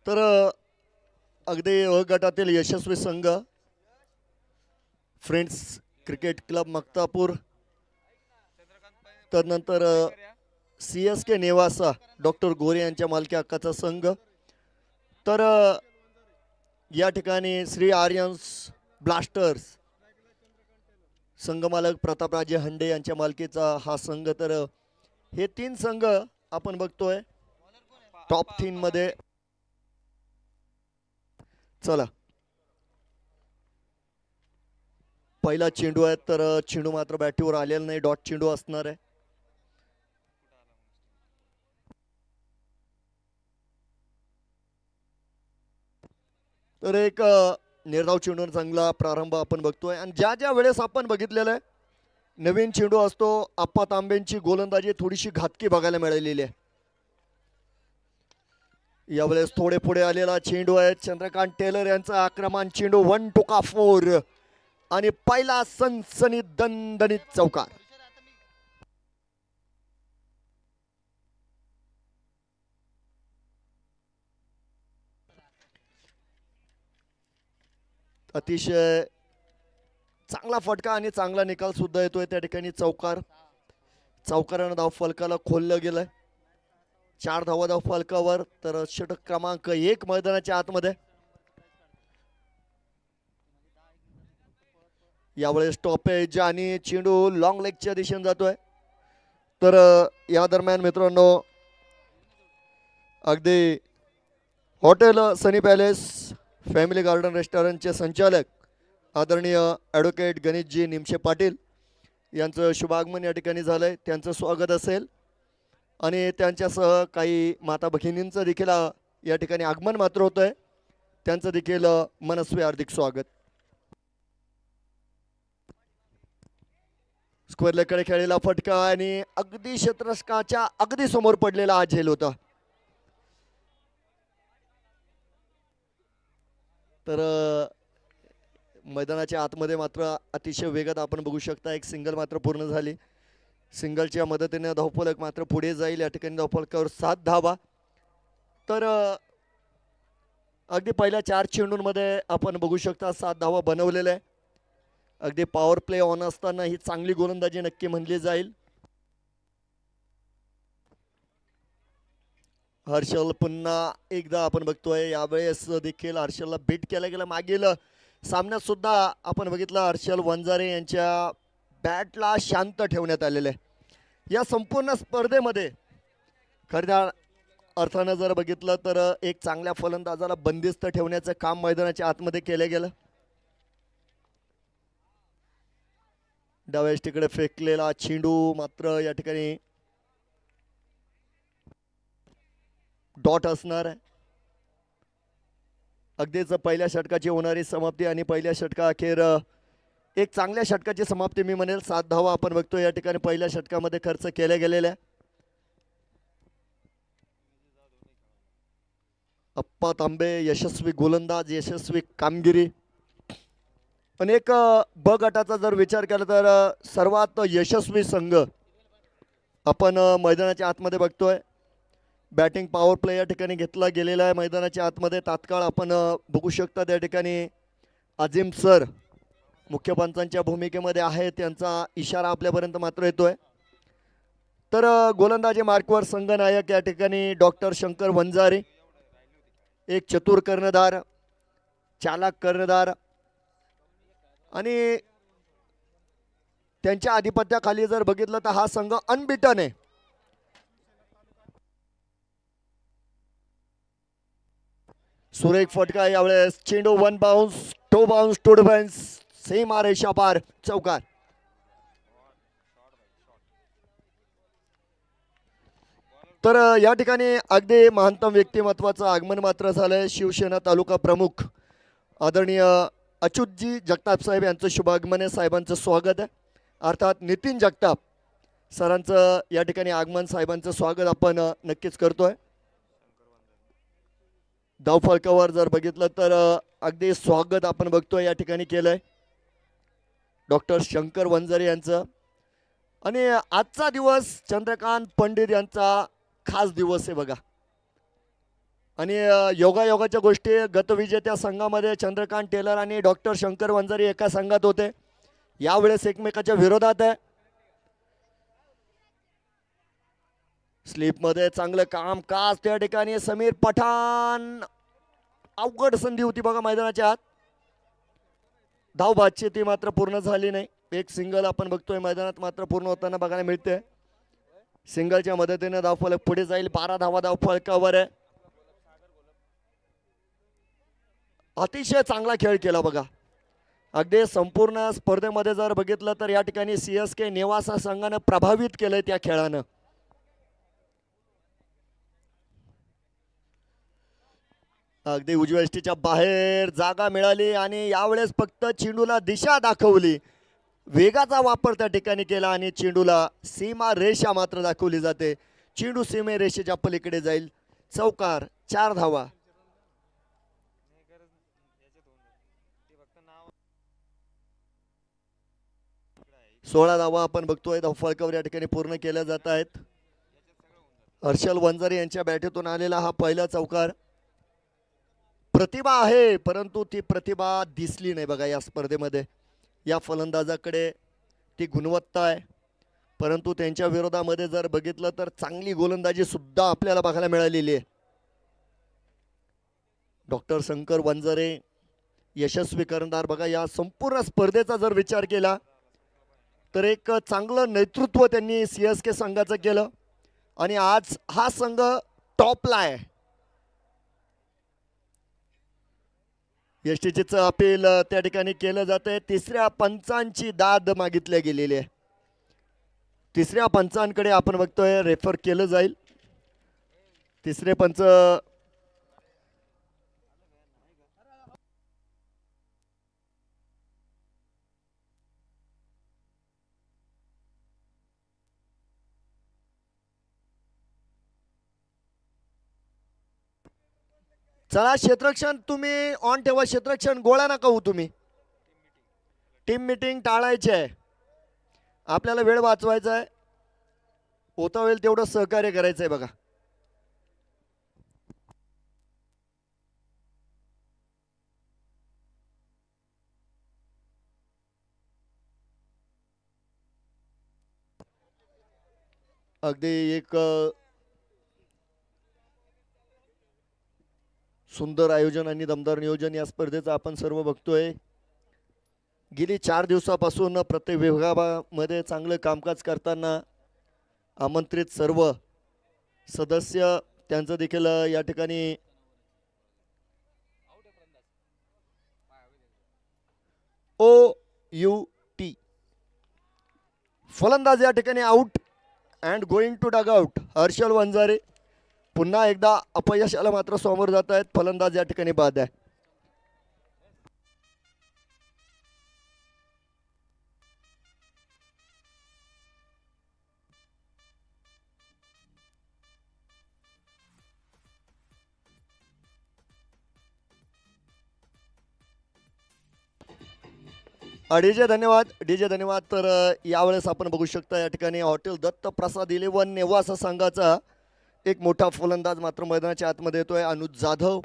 तर अगदी अ गटातील यशस्वी संघ फ्रेंड्स क्रिकेट क्लब मक्तापूर, तदनंतर CSK नेवासा डॉक्टर गोरे यांच्या मालकी हक्काचा संघ, तर या ठिकाणी श्री आर्यन्स ब्लास्टर्स संघमालक प्रतापराजे हंडे यांच्या मालकीचा हा संघ. तर हे तीन संघ आपण बघतोय टॉप 3 मध्ये. चला पहिला चेंडू आहे, तर चेंडू मात्र बॅटीवर आलेला नाही, डॉट चेंडू असणार आहे. तर एक निर्धाव चेंडूवर चांगला प्रारंभ आपण बघतोय. आणि ज्या ज्या वेळेस आपण बघितलेलं आहे नवीन चेंडू असतो, आप्पा तांबेंची गोलंदाजी थोडीशी घातकी बघायला मिळालेली आहे. यावेळेस थोडे पुढे आलेला चेंडू आहे, चंद्रकांत टेलर यांचा आक्रमण, चेंडू 1 टोका 4 आणि पहिला सनसनी दणदणीत चौकार. अतिशय चांगला फटका आणि चांगला निकाल सुद्धा येतोय त्या ठिकाणी. चौकारानं धाव फलकाला खोललं गेलंय. 4 धावा धाव फलकावर, तर षटक क्रमांक 1 मैदानाच्या आतमध्ये. यावेळेस स्टॉपेज आणि चेंडू लॉंग लेगच्या दिशेने जातोय. तर या दरम्यान मित्रांनो अगदी हॉटेल सनी पॅलेस फॅमिली गार्डन रेस्टॉरंटचे संचालक आदरणीय ॲडव्होकेट गणेशजी निमशे पाटील यांचं शुभागमन या ठिकाणी झालंय. त्यांचं स्वागत असेल आणि त्यांच्यासह काही माता भगिनींचं देखील या ठिकाणी आगमन मात्र होत आहे. त्यांचं देखील मनस्वी हार्दिक स्वागत. स्क्वेअर लेगकडे खेळलेला फटका आणि अगदी शतरस्काच्या अगदी समोर पडलेला हा झेल होता. तर मैदानाच्या आतमध्ये मात्र अतिशय वेगात आपण बघू शकता एक सिंगल मात्र पूर्ण झाली. सिंगलच्या मदतीने धावफलक मात्र पुढे जाईल. या ठिकाणी धावफलकावर 7 धावा. तर अगदी पहिल्या 4 चेंडूंमध्ये आपण बघू शकता 7 धावा बनवलेल्या आहे. अगदी पॉवर प्ले ऑन असताना ही चांगली गोलंदाजी नक्की म्हणली जाईल. हर्षल पुन्हा एकदा आपण बघतोय, यावेळेस देखील हर्षलला बीट केला गेला. मागील सामन्यात सुद्धा आपण बघितलं हर्षल वंजारे यांच्या बॅटला शांत ठेवण्यात आलेलं आहे. या संपूर्ण स्पर्धेमध्ये खऱ्या अर्थानं जर बघितलं तर एक चांगल्या फलंदाजाला बंदिस्त ठेवण्याचं काम मैदानाच्या आतमध्ये केलं गेलं. डाव्या तिकडे फेकलेला चेंडू मात्र या ठिकाणी डॉट असणार आहे. अगदीच पहिल्या षटकाची होणारी समाप्ती आणि पहिल्या षटका अखेर एक चांगल्या षटकाची समाप्ती मी म्हणेल. 7 धावा आपण बघतो या ठिकाणी पहिल्या षटकामध्ये खर्च केल्या गेलेल्या. अप्पा तांबे यशस्वी गोलंदाज, यशस्वी कामगिरी. पण एक ब गटाचा जर विचार केला तर सर्वात यशस्वी संघ आपण मैदानाच्या आतमध्ये बघतोय. बॅटिंग पॉवर प्ले या ठिकाणी घेतला गेलेला आहे मैदानाच्या आतमध्ये. तात्काळ आपण बघू शकता त्या ठिकाणी अजिम सर मुख्य पंचांच्या भूमिकेमध्ये आहे, त्यांचा इशारा आपल्यापर्यंत मात्र येतोय. तर गोलंदाजी मार्कवर संघनायक या ठिकाणी डॉक्टर शंकर वंजारे, एक चतुर कर्णधार, चालाक कर्णधार आणि त्यांच्या आधिपत्याखाली जर बघितलं तर हा संघ अनबिटन आहे. सुरेख फटका, यावेळेस चेंडू 1 बाउन्स, 2 बाउन्स, 2 डिफेन्स, सीमा रेषा पार, चौकार. तर या ठिकाणी अगदी महानतम व्यक्तिमत्वाचं आगमन मात्र झालंय. शिवसेना तालुका प्रमुख आदरणीय अच्युतजी जगताप साहेब यांचं शुभागमन आहे. साहेबांचं स्वागत आहे. अर्थात नितीन जगताप सरांचं या ठिकाणी आगमन, साहेबांचं स्वागत आपण नक्कीच करतोय. धावफलकावर जर बघितलं तर अगदी स्वागत आपण बघतोय या ठिकाणी केलंय डॉक्टर शंकर वंजारे यांचं. आणि आजचा दिवस चंद्रकांत पंडित यांचा खास दिवस आहे बघा. आणि योगायोगाच्या गोष्टी गतविजेत्या संघामध्ये चंद्रकांत टेलर आणि डॉक्टर शंकर वंजारी एका संघात होते, यावेळेस एकमेकाच्या विरोधात आहे. स्लिपमध्ये चांगलं काम काज त्या ठिकाणी समीर पठाण. अवघड संधी होती बघा मैदानाच्या आत. धावबादची ती मात्र पूर्ण झाली नाही. एक सिंगल आपण बघतोय मैदानात मात्र पूर्ण होताना बघायला मिळते. सिंगलच्या मदतीने धावफलक पुढे जाईल. 12 धावा धावफलकावर आहे. अतिशय चांगला खेळ केला बघा. अगदी संपूर्ण स्पर्धेमध्ये जर बघितलं तर या ठिकाणी CSK नेवासा संघानं प्रभावित केलंय त्या खेळानं. अगदी उजव्या यष्टीच्या बाहेर जागा मिळाली आणि यावेळेस फक्त चेंडूला दिशा दाखवली. वेगाचा वापर त्या ठिकाणी केला आणि चेंडूला सीमा रेषा मात्र दाखवली जाते. चेंडू सीमे रेषेच्या पलीकडे जाईल. चौकार, 4 धावा. 16 धावा आपण बघतोय धावफलकावर या ठिकाणी पूर्ण केल्या जात आहेत. हर्षल वंजारी यांच्या बॅटीतून आलेला हा पहिला चौकार. प्रतिभा आहे परंतु ती प्रतिभा दिसली नाही बघा या स्पर्धेमध्ये. या फलंदाजाकडे ती गुणवत्ता आहे परंतु त्यांच्या विरोधामध्ये जर बघितलं तर चांगली गोलंदाजी सुद्धा आपल्याला बघायला मिळालेली आहे. डॉक्टर शंकर वंजारे यशस्वी करणार बघा. या संपूर्ण स्पर्धेचा जर विचार केला तर एक चांगलं नेतृत्व त्यांनी CSK संघाचं केलं आणि आज हा संघ टॉपला आहे. यष्टीचीचं अपील त्या ठिकाणी केलं जातंय. तिसऱ्या पंचांची दाद मागितल्या गेलेली आहे. तिसऱ्या पंचांकडे आपण बघतोय रेफर केलं जाईल. तिसरे पंच चला क्षेत्ररक्षण तुम्ही ऑन ठेवा. क्षेत्ररक्षण गोळा नका होऊ तुम्ही. टीम मीटिंग टाळायची आहे. आपल्याला वेळ वाचवायचा आहे. होता होईल तेवढं सहकार्य करायचं आहे बघा. अगदी एक सुंदर आयोजन आणि दमदार नियोजन या स्पर्धेचं आपण सर्व बघतोय. गेली 4 दिवसापासून प्रत्येक विभागामध्ये चांगलं कामकाज करताना आमंत्रित सर्व सदस्य त्यांचं देखील या ठिकाणी OUT फलंदाज या ठिकाणी out and going to dug out. Harshal Wanjare पुन्हा एकदा अपयशाला मात्र समोर जात आहेत. फलंदाज या ठिकाणी बाद आहे. डीजे धन्यवाद. डीजे धन्यवाद. तर यावेळेस आपण बघू शकता या ठिकाणी हॉटेल दत्त प्रसाद 11 नेवासा संघाचा एक मोठा फलंदाज मात्र मैदानाच्या आतमध्ये येतोय. अनुज जाधव.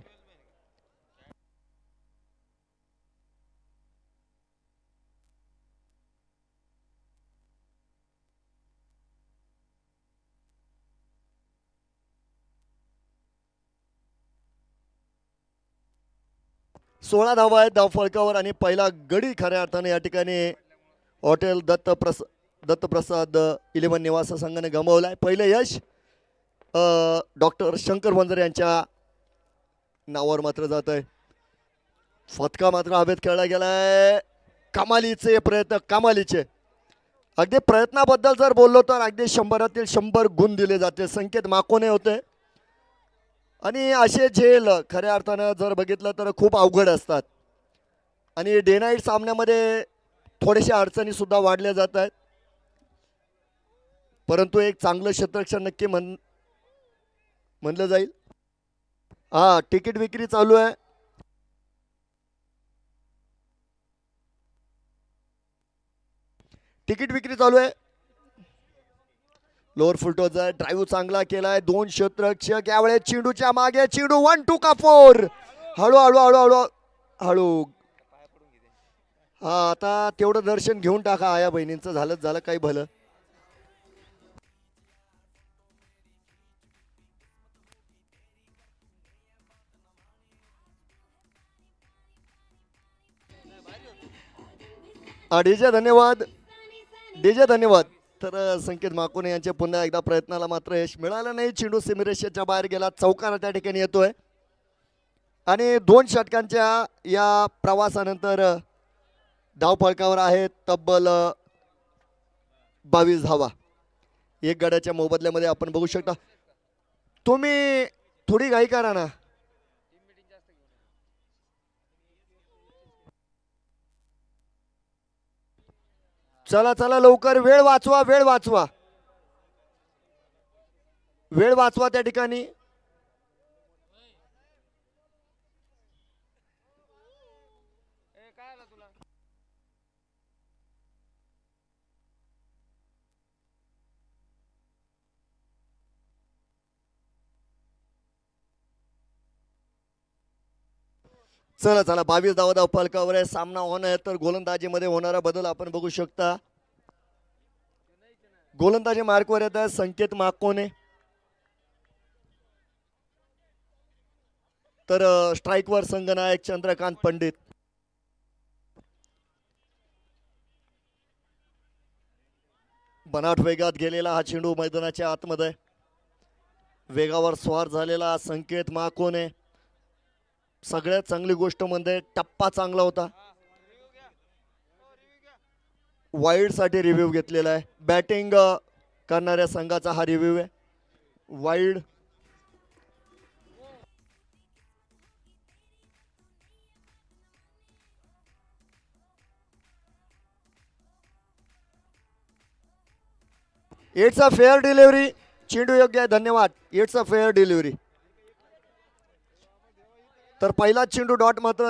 सोळा धावा आहेत धावफलकावर आणि पहिला गडी खऱ्या अर्थाने या ठिकाणी हॉटेल दत्तप्रसाद 11 निवासा संघाने गमावलाय. पहिलं यश डॉक्टर शंकर वंजारे यांच्या नावावर मात्र जात आहे. फटका मात्र हवेत खेळला गेलाय. कमालीचे प्रयत्न, कमालीचे. अगदी प्रयत्नाबद्दल जर बोललो तर अगदी 100रातील 100 गुण दिले जाते. संकेत माकोने होते आणि असे झेल खऱ्या अर्थानं जर बघितलं तर खूप अवघड असतात आणि डे नाईट सामन्यामध्ये थोडेशा अडचणी सुद्धा वाढल्या जात आहेत परंतु एक चांगलं क्षेत्ररक्षण नक्की म्हणलं जाईल. हा तिकीट विक्री चालू आहे. तिकीट विक्री चालू आहे. लोअर फुलटॉसचा ड्राईव्ह चांगला केलाय. दोन क्षेत्ररक्षक यावेळेस चेंडूच्या मागे. चेंडू 1 2 का 4. हळू हळू हळू हळू हळू. हा आता तेवढं दर्शन घेऊन टाका. आया बहिणींचं झालं काही भलं. डीजे धन्यवाद. डीजे धन्यवाद. तर संकेत माकोने यांच्या पुन्हा एकदा प्रयत्नाला मात्र यश मिळालं नाही. चेंडू सीमारेषेच्या बाहेर गेला. चौकार त्या ठिकाणी येतोय आणि 2 षटकांच्या या प्रवासानंतर धाव फलकावर आहेत तब्बल 22 धावा. एक गड्याच्या मोबदल्यामध्ये आपण बघू शकता. तुम्ही थोडी घाई करा ना. चला चला लवकर. वेळ वाचवा. वेळ वाचवा. वेळ वाचवा त्या ठिकाणी. चला चला 22 धाव फलकावर आहे. सामना ऑन आहे. तर गोलंदाजीमध्ये होणारा बदल आपण बघू शकता. गोलंदाजी मार्कवर येत आहे संकेत माकोने. तर स्ट्राईकवर संघनायक चंद्रकांत पंडित. बनाट वेगात गेलेला हा चेंडू मैदानाच्या आतमध्ये. वेगावर स्वार झालेला संकेत माकोने. सगळ्यात चांगली गोष्ट म्हणजे टप्पा चांगला होता. वाईड साठी रिव्ह्यू घेतलेला आहे. बॅटिंग करणाऱ्या संघाचा हा रिव्ह्यू आहे. Wide. It's a fair delivery. चेंडू योग्य आहे. धन्यवाद. It's a fair delivery. तर पहिला चेंडू डॉट मात्र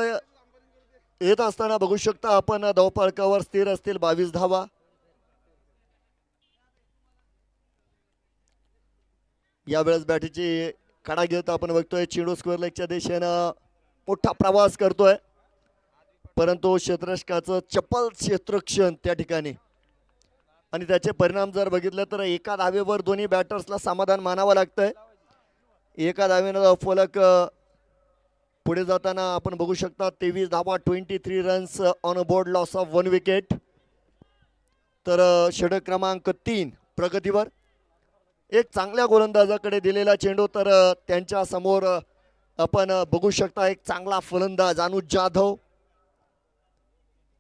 येत असताना बघू शकता आपण धावफलकावर स्थिर असतील 22 धावा. यावेळेस बॅटीची कडा घेत आपण बघतोय चेंडू स्क्वेअर लेगच्या दिशेनं मोठा प्रवास करतोय. परंतु क्षेत्ररक्षकाचं चप्पल क्षेत्ररक्षण त्या ठिकाणी आणि त्याचे परिणाम जर बघितले तर एका धावेवर दोन्ही बॅटर्सला समाधान मानावं लागतंय. एका धावेनं फलक पुढे जाताना आपण बघू शकता 23 धावा 23 runs on a board. Loss of 1 wicket. तर षटक क्रमांक 3 प्रगतीवर. एक चांगल्या गोलंदाजाकडे दिलेला चेंडू. तर त्यांच्या समोर आपण बघू शकता एक चांगला फलंदाज अनुज जाधव.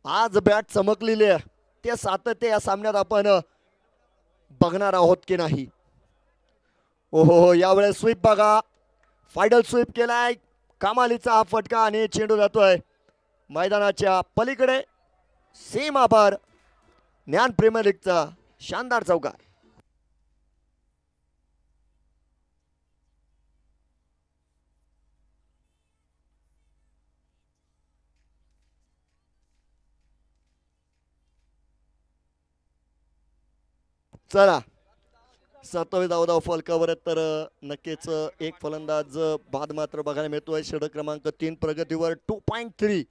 आज बॅट चमकलेली आहे. ते सातत्य या सामन्यात आपण बघणार आहोत की नाही. ओहो यावेळेस स्वीप बघा. फायनल स्वीप केलाय. कमालीचा हा फटका आणि चेंडू जातोय मैदानाच्या पलीकडे. सीमा पार. ज्ञान प्रीमियर लीगचा शानदार चौकार. चला 27 धाव फलकावर आहेत. तर नक्कीच एक फलंदाज बाद मात्र बघायला मिळतोय. षटक क्रमांक 3 प्रगतीवर. 2.3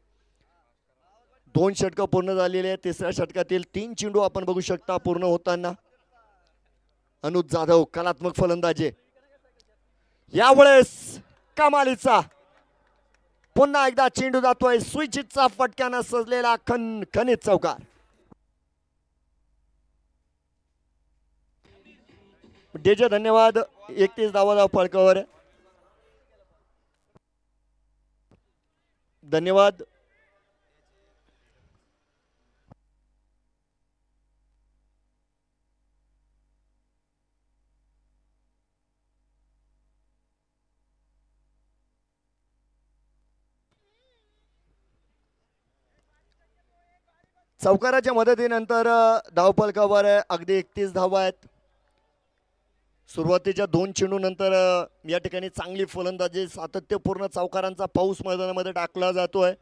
2 षटकं पूर्ण झालेली आहे. तिसऱ्या षटकातील 3 चेंडू आपण बघू शकता पूर्ण होताना. अनुज जाधव कलात्मक फलंदाजी. यावेळेस कमालीचा पुन्हा एकदा चेंडू जातोय. स्विचितचा फटक्यानं सजलेला खणखणीत चौकार. डीजे धन्यवाद. 31 धावा फलकावर. धन्यवाद. चौकाराच्या मदतीनंतर धावफलकावर अगदी 31 धावा आहेत. सुरुवातीच्या 2 चेंडू नंतर या ठिकाणी चांगली फलंदाजी. सातत्यपूर्ण चौकारांचा पाऊस मैदानामध्ये टाकला जातोय.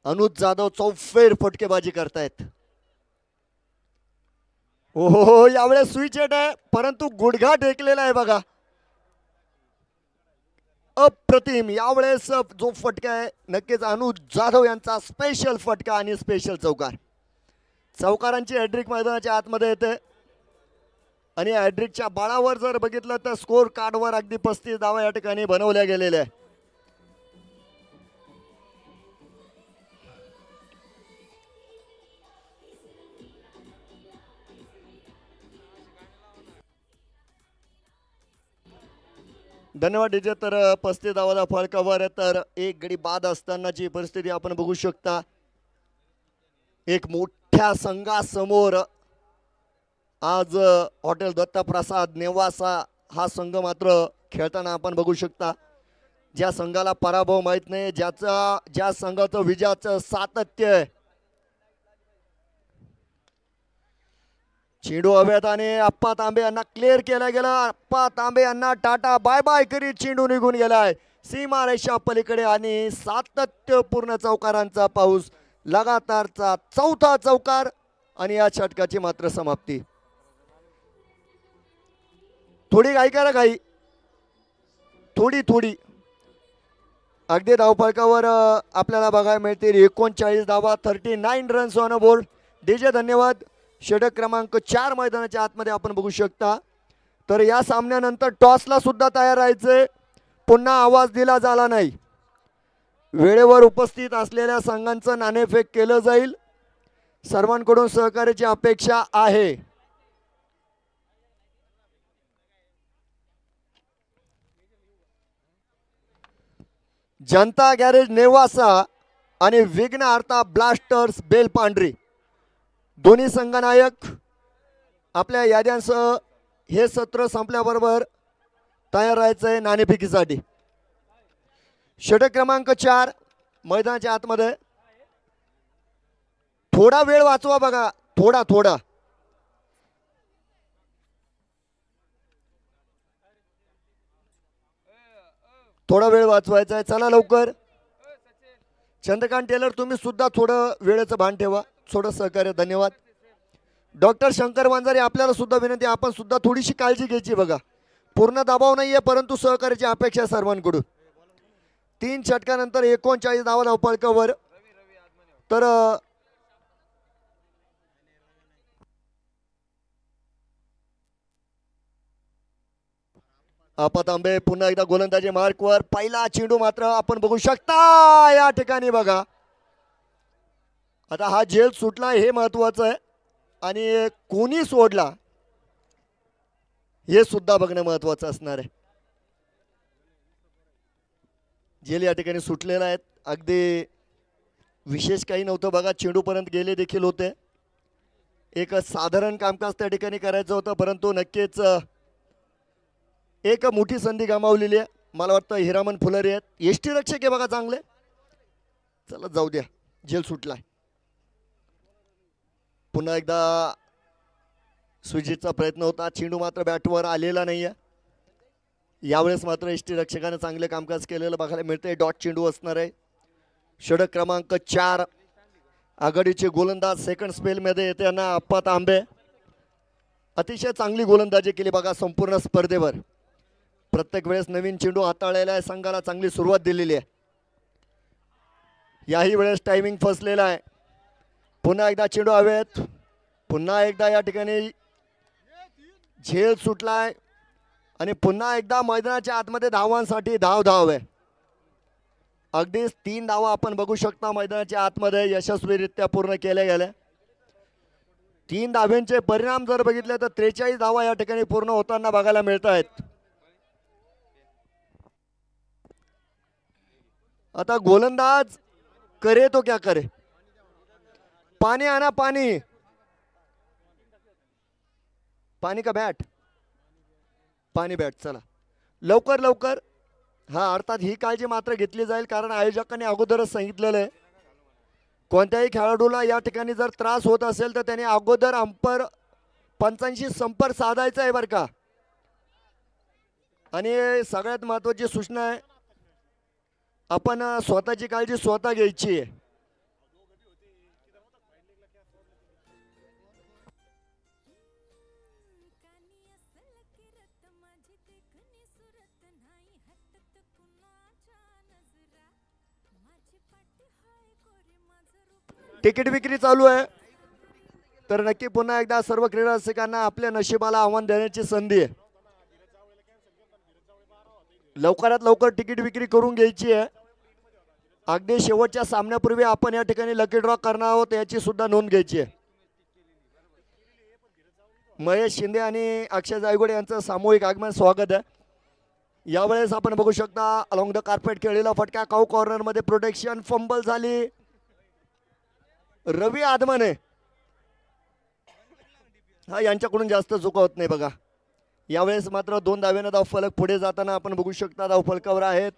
अनुज जाधव चौफेर फटकेबाजी करतायत. हो यावेळेस स्विच हिट आहे, परंतु गुडघा टेकलेला आहे बघा. अप्रतिम. यावेळेस जो फटका आहे नक्कीच अनुज जाधव यांचा स्पेशल फटका आणि स्पेशल चौकार. चौकारांची हॅड्रिक मैदानाच्या आतमध्ये येते आणि हॅड्रिकच्या बाळावर जर बघितलं तर स्कोर कार्डवर अगदी 35 धावा या ठिकाणी बनवल्या गेलेल्या आहे. धन्यवाद डीजे. तर 35 धावाचा फळकावर तर एक गडी बाद असतानाची परिस्थिती आपण बघू शकता. एक मोठ्या संघासमोर आज हॉटेल दत्तप्रसाद नेवासा हा संघ मात्र खेळताना आपण बघू शकता. ज्या संघाला पराभव माहीत नाही, ज्या संघाचं विजयाचं सातत्य आहे. चेंडू हवेत आणि अप्पा तांबे यांना क्लिअर केला गेला. अप्पा तांबे यांना टाटा बाय बाय करीत चेंडू निघून गेलाय सीमा रेषा पलीकडे आणि सातत्यपूर्ण चौकारांचा पाऊस. लगातारचा चौथा चौकार आणि या षटकाची मात्र समाप्ती. थोडी घाई करा, घाई थोडी अगदी धावफलकावर आपल्याला बघायला मिळतील 39 धावा, 39 runs on a board. DJ धन्यवाद. षटक क्रमांक 4 मैदानाच्या आतमध्ये आपण बघू शकता. तर या सामन्यानंतर टॉसला सुद्धा तयार राहायचे. पुन्हा आवाज दिला झाला नाही. वेळेवर उपस्थित असलेल्या संघांचं नाणेफेक केलं जाईल. सर्वांकडून सहकार्याची अपेक्षा आहे. जनता गॅरेज नेवासा आणि विघ्न अर्था ब्लास्टर्स बेलपांढरी दोन्ही संघनायक आपल्या याद्यांसह हे सत्र संपल्याबरोबर तयार राहायचंय नाणेफेकीसाठी. षटक क्रमांक 4 मैदानाच्या आतमध्ये. थोडा वेळ वाचवा बघा, थोडा वेळ वाचवायचा आहे. चला लवकर. चंद्रकांत टेलर तुम्ही सुद्धा थोडं वेळेचं भान ठेवा, थोडं सहकार्य. धन्यवाद. डॉक्टर शंकर वांजारे आपल्याला सुद्धा विनंती, आपण सुद्धा थोडीशी काळजी घ्यायची बघा. पूर्ण दबाव नाहीये परंतु सहकार्याची अपेक्षा सर्वांकडून. 3 षटकानंतर 39 धावा धावफलकावर. तर अप्पा तांबे पुन्हा एकदा गोलंदाजी मार्कवर. पहिला चेंडू मात्र आपण बघू शकता या ठिकाणी बघा. आता हा झेल सुटला हे महत्वाचं आहे आणि कोणी सोडला हे सुद्धा बघणं महत्वाचं असणार आहे. झेल या ठिकाणी सुटलेला आहे. अगदी विशेष काही नव्हतं बघा. चेंडूपर्यंत गेले देखील होते. एक साधारण कामकाज त्या ठिकाणी करायचं होतं परंतु नक्कीच एक मोठी संधी गमावलेली आहे. मला वाटतं हिरामन फुलरे आहेत, यष्टी रक्षक आहे बघा चांगले. चला जाऊ द्या, झेल सुटलाय. पुन्हा एकदा स्विचिटचा प्रयत्न होता. चेंडू मात्र बॅटवर आलेला नाहीये. यावेळेस मात्र यष्टी रक्षकाने चांगले कामकाज केलेलं बघायला मिळतंय. डॉट चेंडू असणार आहे. षटक क्रमांक 4 आघाडीचे गोलंदाज सेकंड स्पेलमध्ये येताना अप्पा तांबे अतिशय चांगली गोलंदाजी केली बघा संपूर्ण स्पर्धेवर. प्रत्येक वेळेस नवीन चेंडू हाताळलेला आहे. संघाला चांगली सुरुवात दिलेली आहे. याही वेळेस टायमिंग फसलेला आहे. पुन्हा एकदा चेंडू हवेत. पुन्हा एकदा या ठिकाणी झेल सुटलाय आणि पुन्हा एकदा मैदानाच्या आतमध्ये धावांसाठी धाव आहे. अगदीच 3 धावा आपण बघू शकता मैदानाच्या आतमध्ये यशस्वीरित्या पूर्ण केल्या गेल्या. 3 धाव्यांचे परिणाम जर बघितले तर 43 धावा या ठिकाणी पूर्ण होताना बघायला मिळत आहेत. आता गोलंदाज करे तो क्या करे. पानी आना, पानी का बॅट, पाणी बॅट. चला लवकर लवकर. हा अर्थात ही काळजी मात्र घेतली जाईल कारण आयोजकांनी अगोदरच सांगितलेलं आहे कोणत्याही खेळाडूला या ठिकाणी जर त्रास होत असेल तर त्याने अगोदर अंपर पंचांशी संपर्क साधायचा आहे बरं का. आणि सगळ्यात महत्त्वाची सूचना आहे आपण स्वतःची काळजी स्वतः घ्यायची आहे. तिकीट विक्री चालू आहे. तर नक्की पुन्हा एकदा सर्व क्रीडा रसिकांना आपल्या नशिबाला आव्हान देण्याची संधी आहे. लवकरात लवकर तिकीट विक्री करून घ्यायची आहे. अगदी शेवटच्या सामन्यापूर्वी आपण या ठिकाणी लकी ड्रॉ करणार आहोत याची सुद्धा नोंद घ्यायची आहे. महेश शिंदे आणि अक्षय जायगोडे यांचं सामूहिक आगमन स्वागत आहे. यावेळेस आपण बघू शकता अलॉंग द कार्पेट खेळलेला फटका काऊ कॉर्नर मध्ये प्रोटेक्शन फंबल झाली. रवी आदमाने हा यांच्याकडून जास्त चुका होत नाही बघा. यावेळेस मात्र 2 धाव्याने धावफलक पुढे जाताना आपण बघू शकता धावफलकावर आहेत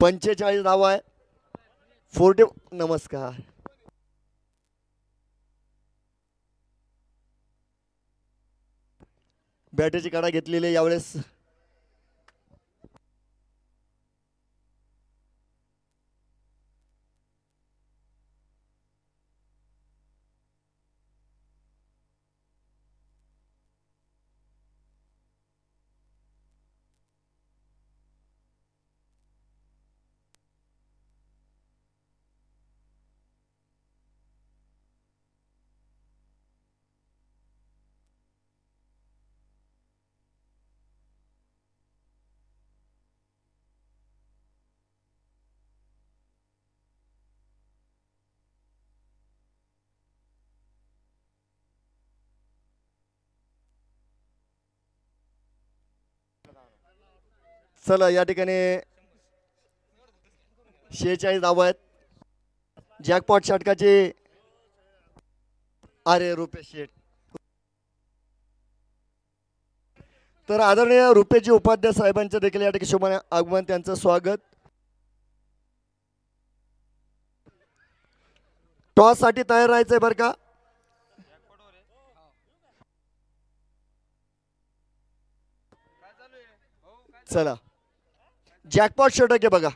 45 धावा आहे. 40 नमस्कार बॅटरीची काढा घेतलेली यावेळेस चला या ठिकाणी 46 धावा आहेत. जॅकपॉट षटकाचे अरे रुपेश शेठ. तर आदरणीय रुपेशजी उपाध्याय साहेबांचे देखील या ठिकाणी शुभ आगमन त्यांचं स्वागत. टॉस साठी तयार राहायचंय बरं का. चला जॅकपॉट षटक आहे बघा.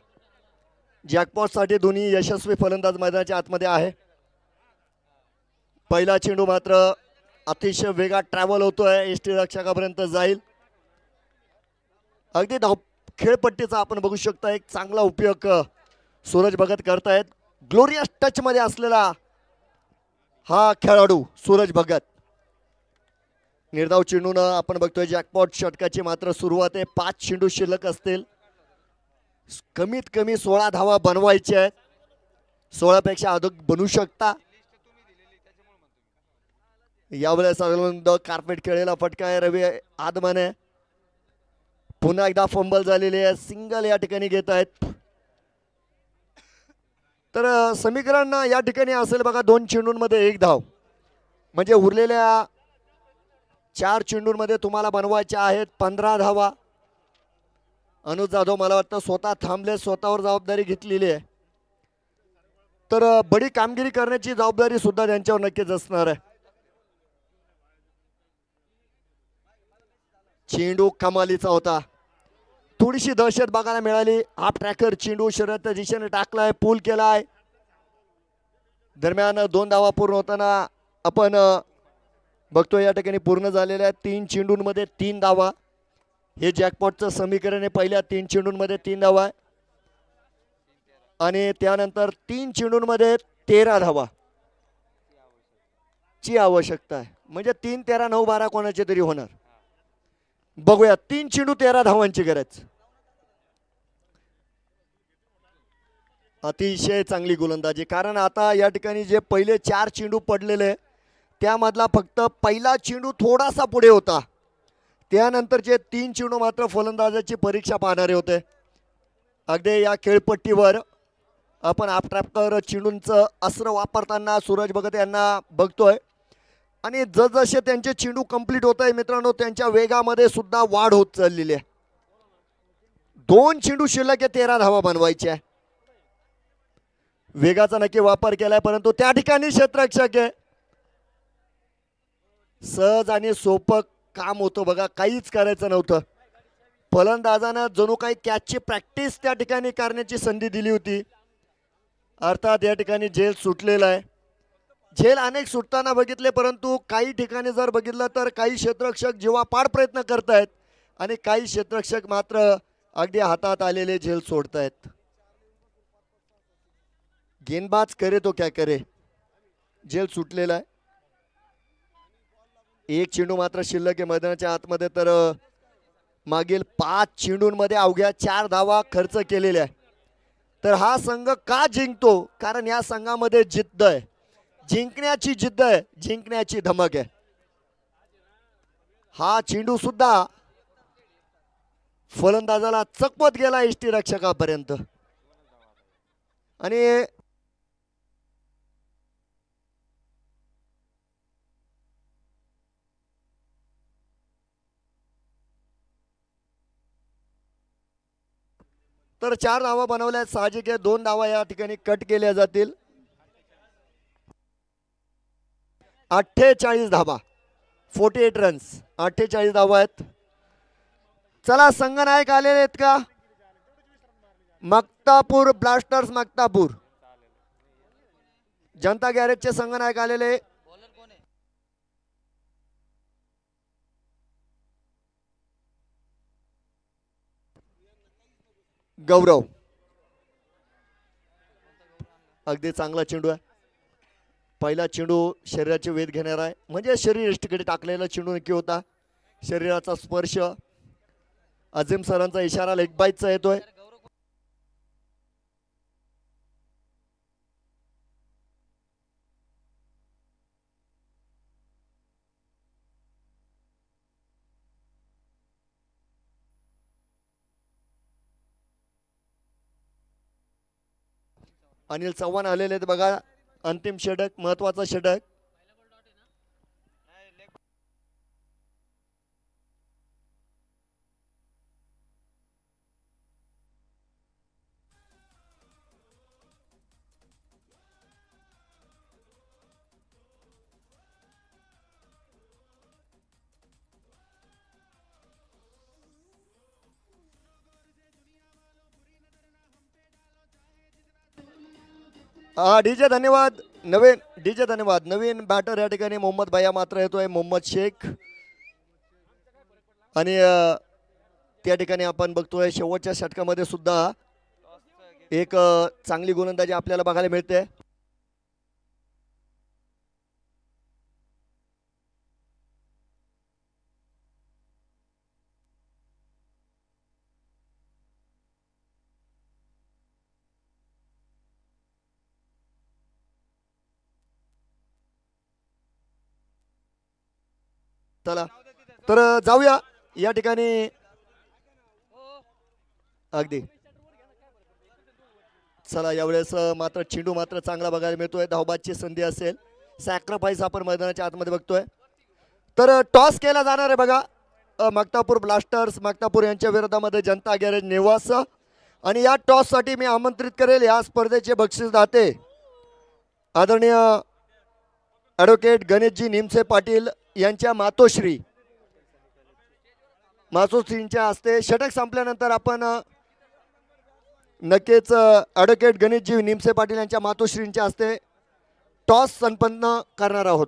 जॅकपॉट साठी दोन्ही यशस्वी फलंदाज मैदानाच्या आतमध्ये आहे. पहिला चेंडू मात्र अतिशय वेगात ट्रॅव्हल होतोय एसटी रक्षकापर्यंत जाईल. अगदी धाव खेळपट्टीचा आपण बघू शकता एक चांगला उपयोग सूरज भगत करतायत. ग्लोरियस टच मध्ये असलेला हा खेळाडू सूरज भगत. निर्धाव चेंडून आपण बघतोय जॅकपॉट षटकाची मात्र सुरुवात आहे. 5 चेंडू शिल्लक असतील. कमीत कमी 16 धावा बनवायच्या आहेत. 16 पेक्षा अधिक बनू शकता. यावेळेस कार्पेट खेळलेला फटका आहे रवी आदमाने. पुन्हा एकदा फंबल झालेली आहे. सिंगल या ठिकाणी घेत आहेत. तर समीकरण या ठिकाणी असेल बघा 2 चेंडूंमध्ये 1 धाव म्हणजे उरलेल्या 4 चेंडूंमध्ये तुम्हाला बनवायच्या आहेत 15 धावा. अनुज जाधव मला वाटतं स्वतः थांबले स्वतःवर जबाबदारी घेतलेली आहे. तर बडी कामगिरी करण्याची जबाबदारी सुद्धा त्यांच्यावर नक्कीच असणार आहे. चेंडू कमालीचा होता. थोडीशी दहशत बघायला मिळाली. हाफ ट्रॅकर चेंडू शर्यत दिशेने टाकलाय पूल केलाय. दरम्यान 2 धावा पूर्ण होताना आपण बघतोय या ठिकाणी पूर्ण झालेल्या 3 चेंडूंमध्ये 3 धावा. हे जॅकपॉटचं समीकरण आहे. पहिल्या 3 चेंडूंमध्ये 3 धावा आहे आणि त्यानंतर 3 चेंडूंमध्ये 13 धावा ची आवश्यकता आहे. म्हणजे 3, 13, 9, 12 कोणाचे तरी होणार. बघूया 3 चेंडू 13 धावांची गरज. अतिशय चांगली गोलंदाजी. कारण आता या ठिकाणी जे पहिले 4 चेंडू पडलेले त्यामधला फक्त पहिला चेंडू थोडासा पुढे होता. त्यानंतरचे 3 चेंडू मात्र फलंदाजाची परीक्षा पाहणारे होते. अगदी या खेळपट्टीवर आपण आपट्रॅपकर चेंडूंचं अस्त्र वापरताना सूरज भगत यांना बघतोय आणि जसजसे त्यांचे चेंडू कंप्लीट होत आहे मित्रांनो त्यांच्या वेगामध्ये सुद्धा वाढ होत चाललेली आहे. 2 चेंडू शिल्लक आहे 13 धावा बनवायच्या. वेगाचा नक्की वापर केलाय परंतु त्या ठिकाणी क्षेत्ररक्षक आहे. सहज आणि सोपं काम होतं बघा. काहीच करायचं नव्हतं. फलंदाजानं जणू काही कॅचची प्रॅक्टिस त्या ठिकाणी करण्याची संधी दिली होती. अर्थात या ठिकाणी झेल सुटलेला आहे. झेल अनेक सुटताना बघितले परंतु काही ठिकाणी जर बघितलं तर काही क्षेत्ररक्षक जीवापाड प्रयत्न करतायत आणि काही क्षेत्ररक्षक मात्र अगदी हातात आलेले झेल सोडतायत. गेंदबाज करे तो क्या करे, जेल सुटलेला आहे. एक चेंडू मात्र शिल्लक आहे मैदानाच्या आतमध्ये. तर मागील 5 चेंडूंमध्ये अवघ्या 4 धावा खर्च केलेल्या आहे. तर हा संघ का जिंकतो, कारण या संघामध्ये जिद्द आहे, जिंकण्याची जिद्द आहे, जिंकण्याची धमक आहे. हा चेंडू सुद्धा फलंदाजाला चकवत गेला यष्टी रक्षकापर्यंत. आणि तर 4 धावा बनवल्या आहेत. साहजिक आहे 2 धावा या ठिकाणी कट केल्या जातील. 48 धावा, 48 रन्स, 48 धावा आहेत. चला संघनायक आलेले आहेत का? मक्तापूर ब्लास्टर्स मक्तापूर, जनता गॅरेजचे संघनायक आलेले. गौरव, अगदी चांगला चेंडू आहे. पहिला चेंडू शरीराचे वेध घेणारा आहे, म्हणजे शरीर यष्टीकडे टाकलेला चेंडू नक्की होता. शरीराचा स्पर्श, अजिम सरांचा इशारा लेग बाईटचा येतोय. अनिल चव्हाण आलेले आहेत बघा. अंतिम षटक, महत्वाचा षटक. डीजे धन्यवाद. नवीन डीजे धन्यवाद. नवीन बॅटर या ठिकाणी मोहम्मद भैया मात्र येतोय, मोहम्मद शेख. आणि त्या ठिकाणी आपण बघतोय शेवटच्या षटकामध्ये सुद्धा एक चांगली गोलंदाजी आपल्याला बघायला मिळते. चला तर जाऊया या ठिकाणी. अगदी चला यावेळेस मात्र चेंडू मात्र चांगला बघायला मिळतोय. धावबादची संधी असेल, सॅक्रिफाईस आपण मैदानाच्या आतमध्ये बघतोय. तर टॉस केला जाणार आहे बघा. मक्तापूर ब्लास्टर्स मक्तापूर यांच्या विरोधामध्ये जनता गॅरेज निवास. आणि या टॉस साठी मी आमंत्रित करेल या स्पर्धेचे बक्षीसदाते आदरणीय ॲडव्होकेट गणेशजी निमसे पाटील यांच्या मातोश्रींच्या हस्ते. षटक संपल्यानंतर आपण नक्कीच ॲडव्होकेट गणेशजी निमसे पाटील यांच्या मातोश्रींच्या हस्ते टॉस संपन्न करणार आहोत.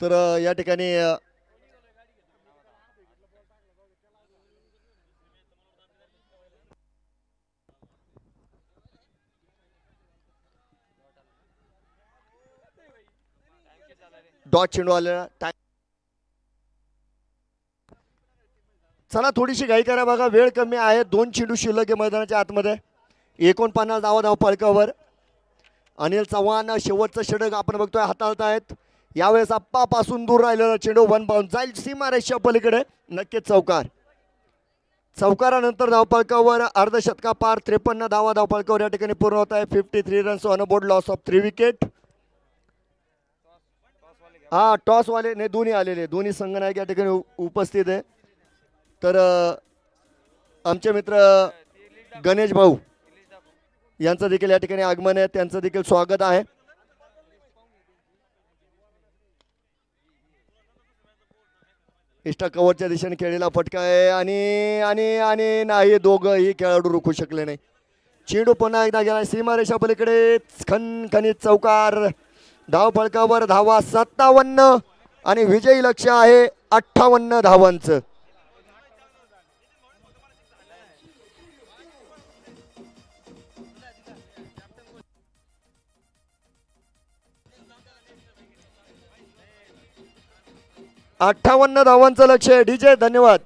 तर या ठिकाणी डॉट चेंडू आलेला. चला थोडीशी घाई करा बघा, वेळ कमी आहे. 2 चेंडू शिल्लक आहे मैदानाच्या आतमध्ये. 49 धाव फलकावर. अनिल चव्हाण शेवटचं षटक आपण बघतोय हाताळत आहेत. यावेळेस अप्पापासून दूर राहिलेला चेंडू वन बाउंड जाईल सीमारेषा पलीकडे. नक्कीच चौकार. चौकारानंतर धावफलकावर अर्धशतका पार 53 धावफलकावर या ठिकाणी पूर्ण होत आहे. 53 runs on board, loss of 3 wicket. हा टॉस वाले नाही, दोन्ही आलेले, दोन्ही संघनायक या ठिकाणी उपस्थित आहे. तर आमचे मित्र गणेश भाऊ यांचं देखील या ठिकाणी आगमन आहे, त्यांचं देखील स्वागत आहे. इष्टा कव्हरच्या दिशेने खेळलेला फटका आहे आणि आणि आणि नाही, दोघंही खेळाडू रोखू शकले नाही. चेंडू पुन्हा एकदा गेला सीमारेषा पलीकडे, खणखणीत चौकार. धाव फलकावर धावा 57 आणि विजयी लक्ष आहे 58 धावांचं. अठ्ठावन्न धावांचं लक्ष आहे. डीजे धन्यवाद.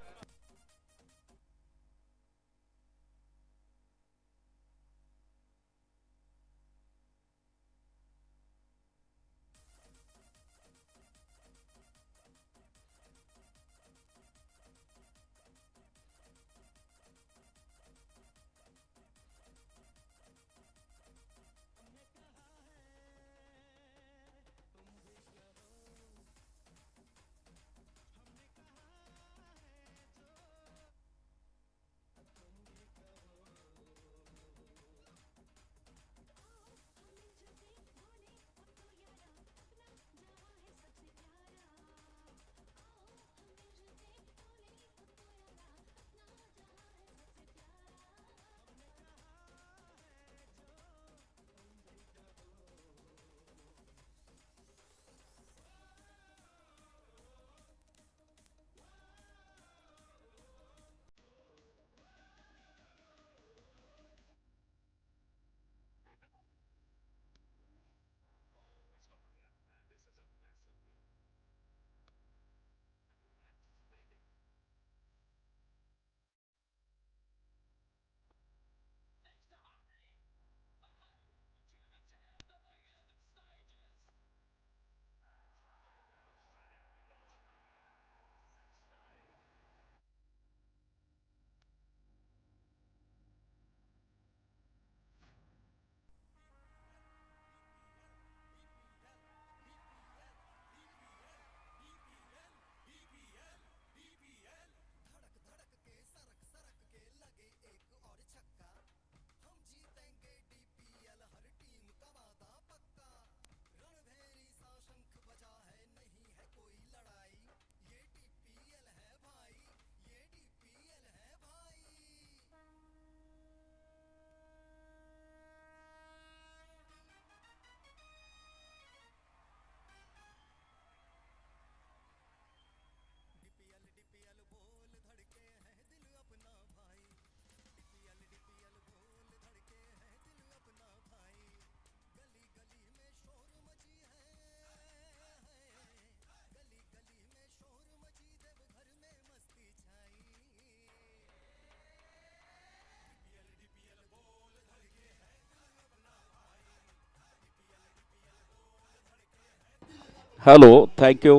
Hello, thank you.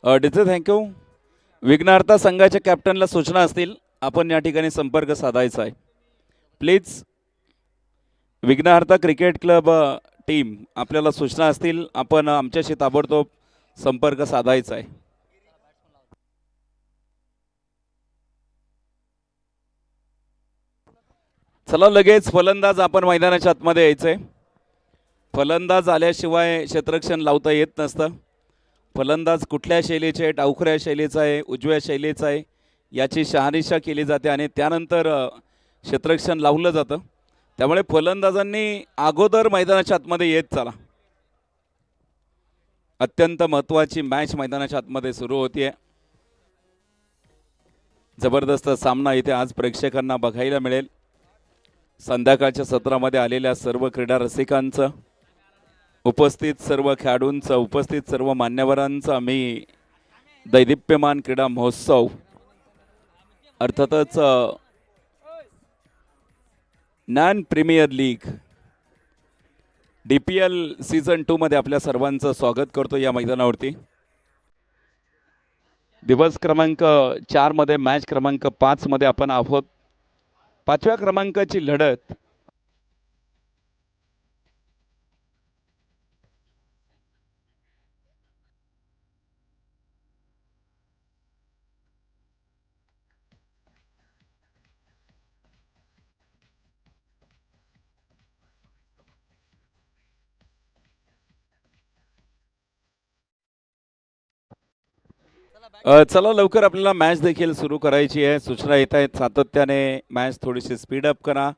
DJ thank you. Vighnarth संघाच्या कॅप्टनला सूचना असतील, आपण या ठिकाणी संपर्क साधायचा आहे. प्लीज, विघ्नार्थ क्रिकेट क्लब टीम, आपल्याला सूचना असतील, आपण आमच्याशी ताबडतोब संपर्क साधायचा आहे. चला, लगेच फलंदाज आपण मैदानाच्या आतमध्ये यायचंय. फलंदाज आल्याशिवाय क्षेत्ररक्षण लावता येत नसतं. फलंदाज कुठल्या शैलीचे आहे, डावखुऱ्या शैलीचा आहे, उजव्या शैलीचा आहे, याची शहानिशा केली जाते आणि त्यानंतर क्षेत्ररक्षण लावलं जातं. त्यामुळे फलंदाजांनी अगोदर मैदानाच्या आतमध्ये येत चला. अत्यंत महत्त्वाची मॅच मैदानाच्या आतमध्ये सुरू होतीये. जबरदस्त सामना इथे आज प्रेक्षकांना बघायला मिळेल. संध्याकाळच्या सत्रामध्ये आलेल्या सर्व क्रीडा रसिकांचं, उपस्थित सर्व खेळाडूंचं, उपस्थित सर्व मान्यवरांचा मी दैदिप्यमान क्रीडा महोत्सव, अर्थातच नॅन प्रीमियर लीग DPL सीझन 2 मध्ये आपल्या सर्वांचं स्वागत करतो. या मैदानावरती दिवस क्रमांक 4 मध्ये मॅच क्रमांक 5 मध्ये आपण आहोत. 5व्या क्रमांकाची लढत चला लवकर आपल्याला मॅच देखील सुरू करायची आहे. सूचना येत आहेत सातत्याने, मॅच थोडीशी स्पीडअप करा,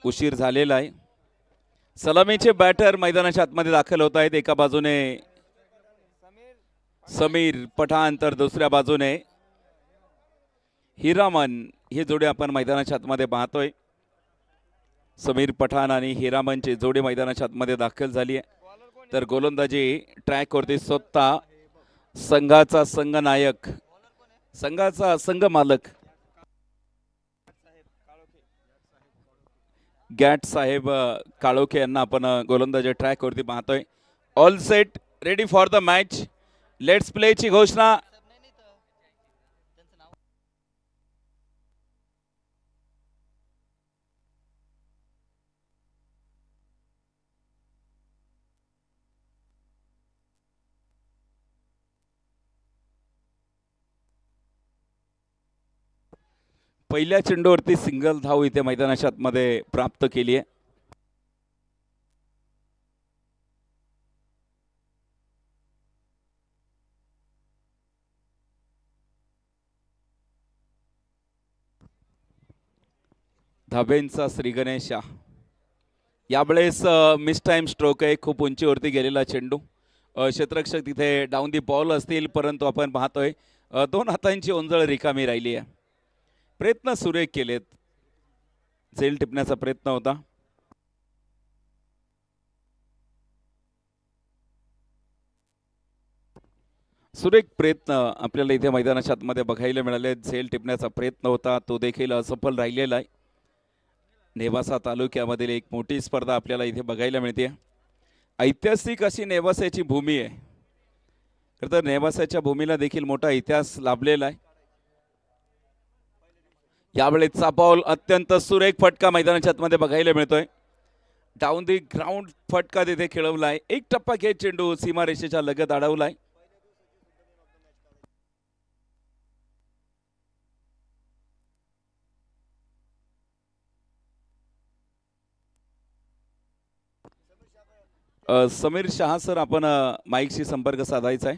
उशीर झालेला आहे. सलामीचे बॅटर मैदानाच्या आतमध्ये दाखल होत आहेत. एका बाजूने समीर पठाण तर दुसऱ्या बाजूने हिरामन, ही जोडी आपण मैदानाच्या आतमध्ये पाहतोय. समीर पठाण आणि हिरामनची जोडी मैदानाच्या आतमध्ये दाखल झाली आहे. तर गोलंदाजी ट्रॅकवरती स्वतः संघाचा संघनायक, संघाचा संघ मालक गॅट साहेब काळोखे यांना आपण गोलंदाजी ट्रॅकवरती पाहतोय. All set, ready for the match, let's प्लेची घोषणा. पहिल्या चेंडूवरती सिंगल धाव इथे मैदानाच्या आतमध्ये प्राप्त केली आहे. धाबेंचा श्री गणेश यावेळेस मिस टाइम स्ट्रोक आहे. खूप उंचीवरती गेलेला चेंडू. क्षेत्ररक्षक तिथे डाऊन दी बॉल असतील, परंतु आपण पाहतोय दोन हातांची ओंजळ रिकामी राहिली आहे. प्रयत्न सुरेख केलेत, झेल टिपण्याचा प्रयत्न होता. सुरेख प्रयत्न आपल्याला इथे मैदानाच्या आतमध्ये बघायला मिळाले. झेल टिपण्याचा प्रयत्न होता, तो देखील असफल राहिलेला आहे. नेवासा तालुक्यामधील एक मोठी स्पर्धा आपल्याला इथे बघायला मिळते. ऐतिहासिक अशी नेवासाची भूमी आहे. खरं तर नेवासाच्या भूमीला देखील मोठा इतिहास लाभलेला आहे. यावेळेचा बॉल अत्यंत सुरेख फटका मैदानाच्या आतमध्ये बघायला मिळतोय. डाऊन दी ग्राउंड फटका तिथे खेळवलाय. एक टप्पा घेत चेंडू सीमारेषेच्या लगत अडवलाय. समीर शहा सर, आपण माईकशी संपर्क साधायचा आहे.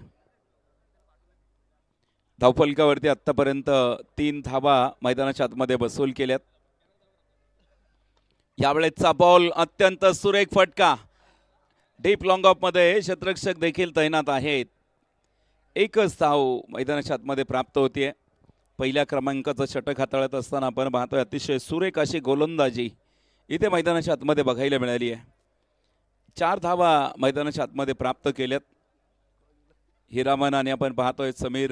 धावफलकावरती आतापर्यंत 3 धावा मैदानाच्या आतमध्ये बसवूल केल्यात. यावेळेचा बॉल अत्यंत सुरेख फटका, डीप लॉंग ऑफ मध्ये क्षेत्ररक्षक देखील तैनात आहेत. एकच धाव मैदानाच्या आतमध्ये प्राप्त होतीये. पहिल्या क्रमांकाचं षटक हाताळत असताना आपण पाहतोय अतिशय सुरेख अशी गोलंदाजी इथे मैदानाच्या आतमध्ये बघायला मिळाली आहे. 4 धावा मैदानाच्या आतमध्ये प्राप्त केल्यात. हिरामन आणि आपण पाहतोय समीर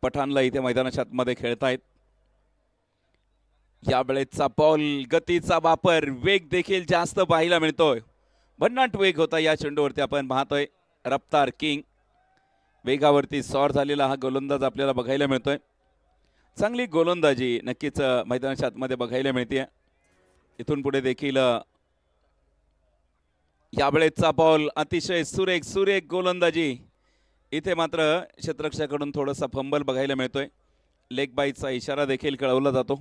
पठाणला इथे मैदानाच्या आतमध्ये खेळतायत. यावेळेचा बॉल, गतीचा वापर, वेग देखील जास्त पाहायला मिळतोय. भन्नाट वेग होता या चेंडूवरती. आपण पाहतोय रफ्तार किंग, वेगावरती सॉर झालेला हा गोलंदाज आपल्याला बघायला मिळतोय. चांगली गोलंदाजी नक्कीच मैदानाच्या आतमध्ये बघायला मिळते. इथून पुढे देखील यावेळेचा बॉल अतिशय सुरेख गोलंदाजी. इथे मात्र क्षेत्ररक्षकाकडून थोडासा फंबल बघायला मिळतोय. लेग बाईचा इशारा देखील कळवला जातो.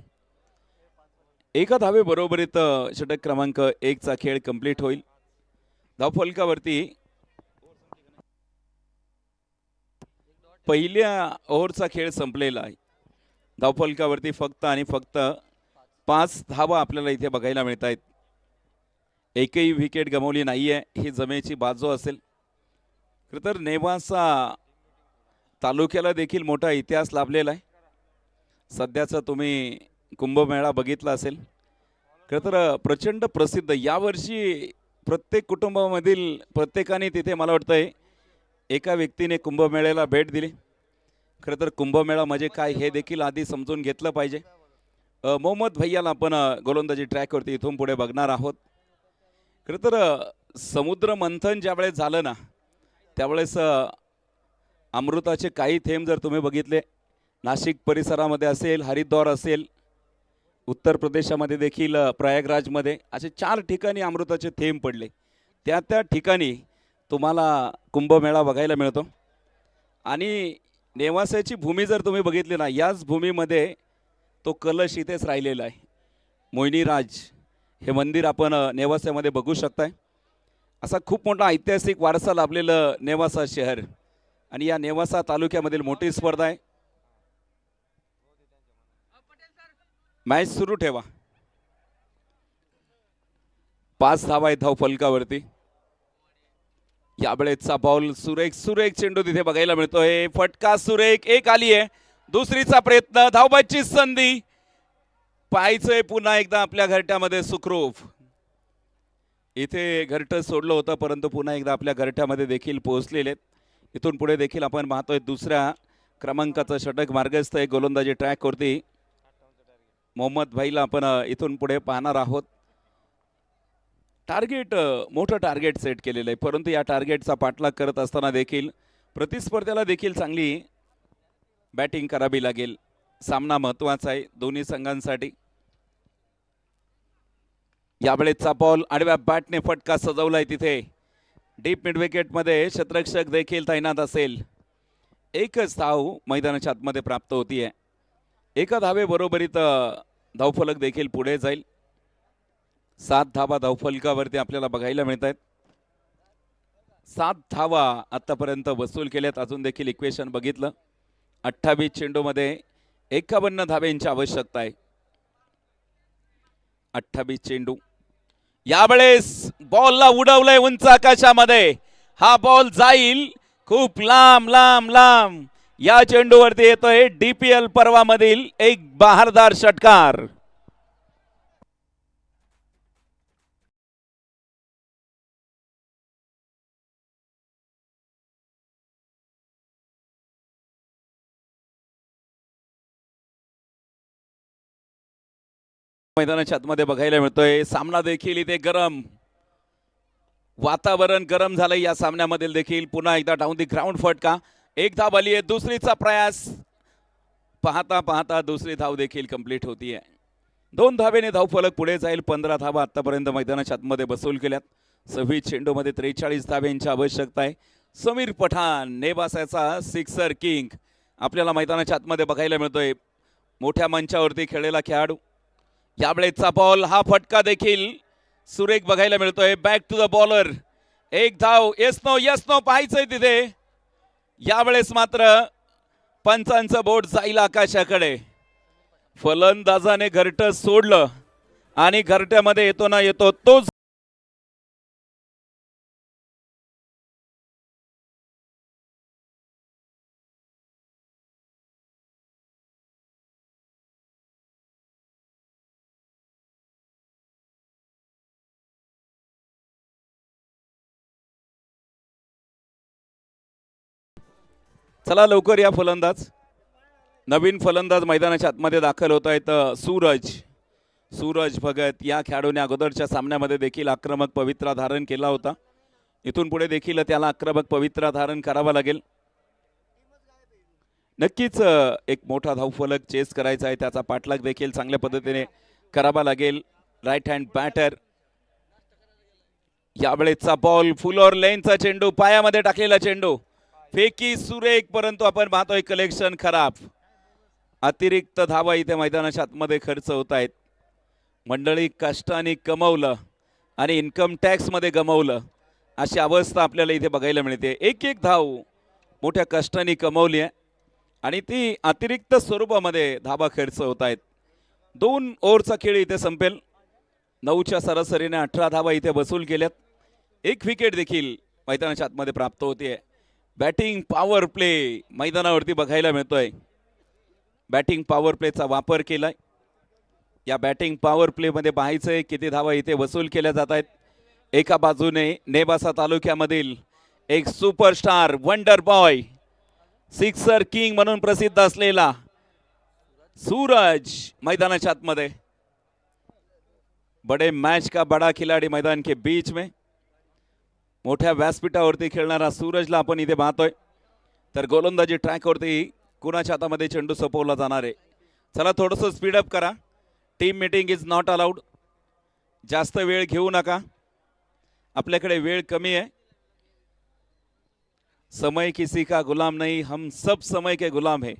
एका धावे बरोबरीत षटक क्रमांक 1 चा खेळ कंप्लीट होईल. धावफलकावरती पहिल्या ओव्हरचा खेळ संपलेला आहे. धावफलकावरती फक्त आणि फक्त 5 धावा आपल्याला इथे बघायला मिळत आहेत. एकही विकेट गमावली नाहीये. ही जमेची बाजू असेल. खरं तर नेवासा तालुक्याला देखील मोठा इतिहास लाभलेला आहे. सध्याचा तुम्ही कुंभमेळा बघितला असेल. खरं तर प्रचंड प्रसिद्ध. यावर्षी प्रत्येक कुटुंबामधील प्रत्येकाने तिथे मला वाटतंय एका व्यक्तीने कुंभमेळ्याला भेट दिली. खरं तर कुंभमेळा म्हणजे काय हे देखील आधी समजून घेतलं पाहिजे. मोहम्मद भैयाला आपण गोलंदाजी ट्रॅकवरती इथून पुढे बघणार आहोत. खरं तर समुद्र मंथन ज्यावेळेस झालं ना, त्यावेळेस अमृताचे काही थेंब जर तुम्ही बघितले, नाशिक परिसरामध्ये असेल, हरिद्वार असेल, उत्तर प्रदेशामध्ये देखील प्रयागराजमध्ये असे 4 ठिकाणी अमृताचे थेंब पडले. त्या ठिकाणी तुम्हाला कुंभमेळा बघायला मिळतो. आणि नेवासाची भूमी जर तुम्ही बघितली ना, याच भूमीमध्ये तो कलश इथेच राहिलेला आहे. मोहिनीराज हे मंदिर आपण नेवासामध्ये बघू शकताय. असा खूप मोठा ऐतिहासिक वारसा लाभलेलं नेवासा शहर आणि या नेवासा तालुक्यामधील मोठी स्पर्धा आहे. मॅच सुरू ठेवा. 5 धावा आहेत धाव फलकावरती. यावेळेचा बॉल सुरेख सुरेख चेंडू तिथे बघायला मिळतोय. फटका सुरेख, एक आली आहे. दुसरीचा प्रयत्न, धावबाची संधी. पाहायचंय पुन्हा एकदा आपल्या घरट्यामध्ये सुखरूप. इथे घरटं सोडलं होतं परंतु पुन्हा एकदा आपल्या घरट्यामध्ये देखील पोहोचलेले आहेत. इथून पुढे देखील आपण पाहतोय दुसऱ्या क्रमांकाचं षटक मार्गस्थ आहे गोलंदाजी ट्रॅकवरती. मोहम्मद भाईला आपण इथून पुढे पाहणार आहोत. टार्गेट, मोठं टार्गेट सेट केलेलं आहे परंतु या टार्गेटचा पाठलाग करत असताना देखील प्रतिस्पर्ध्याला देखील चांगली बॅटिंग करावी लागेल. सामना महत्त्वाचा आहे दोन्ही संघांसाठी. यावेळेचा बॉल आडव्या बॅटने फटका सजवलाय तिथे. डीप मिड विकेटमध्ये क्षेत्ररक्षक देखील तैनात असेल. एकच धाव मैदानाच्या आतमध्ये प्राप्त होतीये. एका धावे बरोबरीत धावफलक देखील पुढे जाईल. 7 धावा धावफलकावरती आपल्याला बघायला मिळत आहेत. 7 धावा आतापर्यंत वसूल केल्यात. अजून देखील इक्वेशन बघितलं 28 चेंडूमध्ये 51 धावेंची आवश्यकता आहे. 28 चेंडू. यावेळेस बॉलला उडवलंय उंच आकाशामध्ये. हा बॉल जाईल खूप लांब लांब लांब. या चेंडूवरती येतोय डीपीएल पर्वामधील एक बहारदार षटकार. मैदानाच्या आतमध्ये बघायला मिळतोय. सामना देखील इथे गरम, वातावरण गरम झालंय या सामन्यामध्ये देखील. पुन्हा एकदा डाऊन दी ग्राउंड फटका. एक धाव आली आहे. दुसरीचा प्रयास. पाहता पाहता दुसरी धाव देखील कंप्लीट होतीये. 2 धावेने धावफलक पुढे जाईल. 15 धावा आतापर्यंत मैदानाच्या आतमध्ये वसूल केल्यात. 26 चेंडूमध्ये 43 धावेंची आवश्यकता आहे. समीर पठाण नेवासाचा सिक्सर किंग आपल्याला मैदानाच्या आतमध्ये बघायला मिळतोय. मोठ्या मंचावरती खेळलेला खेळाडू. यावेळेचा बॉल, हा फटका देखील सुरेख बघायला मिळतोय. Back to the bowler. एक धाव. येस नो पाहायचंय तिथे. यावेळेस मात्र पंचांचं बोट जाईल आकाशाकडे. फलंदाजाने घरटं सोडलं आणि घरट्यामध्ये येतो ना येतो तोच चला लवकर या. फलंदाज, नवीन फलंदाज मैदानाच्या आतमध्ये दाखल होत आहेत. सूरज भगत या खेळाडूने अगोदरच्या सामन्यामध्ये देखील आक्रमक पवित्रा धारण केला होता. इथून पुढे देखील त्याला आक्रमक पवित्रा धारण करावा लागेल. नक्कीच एक मोठा धावफलक चेस करायचा आहे. त्याचा पाठलाग देखील चांगल्या पद्धतीने करावा लागेल. Right hand batter. यावेळेचा बॉल फुलर लेनचा चेंडू, पायामध्ये टाकलेला चेंडू. फेकी सुरेख परंतु आपण पाहतोय कलेक्शन खराब. अतिरिक्त धावा इथे मैदानाच्या आतमध्ये खर्च होत आहेत. मंडळी कष्टाने कमवलं आणि इन्कम टॅक्स मध्ये गमावलं अशी अवस्था आपल्याला इथे बघायला मिळते. एक एक धाव मोठ्या कष्टाने कमवली आहे आणि ती अतिरिक्त स्वरूपामध्ये धावा खर्च होत आहेत. 2 ओव्हरचा खेळ इथे संपेल. 9च्या सरासरीने 18 धावा इथे वसूल केल्यात. 1 विकेट देखील मैदानाच्या आतमध्ये प्राप्त होते. बॅटिंग पॉवर प्ले मैदानावरती बघायला मिळतोय. बॅटिंग पॉवर प्लेचा वापर केलाय. या बॅटिंग पॉवर प्लेमध्ये पाहायचंय किती धावा इथे वसूल केल्या जात आहेत. एका बाजूने नेवासा तालुक्यामधील एक superstar, wonder boy, sixer king म्हणून प्रसिद्ध असलेला सूरज मैदानाच्या आतमध्ये. बड़े मैच का बड़ा खिलाड़ी मैदान के बीच में. मोठ्या व्यासपीठावरती खेळणारा सूरजला आपण इथे पाहतोय. तर गोलंदाजी ट्रॅकवरती कुणाच्या हातामध्ये चेंडू सोपवला जाणार आहे. चला थोडंसं स्पीडअप करा. Team meeting is not allowed. जास्त वेळ घेऊ नका. आपल्याकडे वेळ कमी आहे. समय किसी का गुलाम नहीं, हम सब समय के गुलाम है.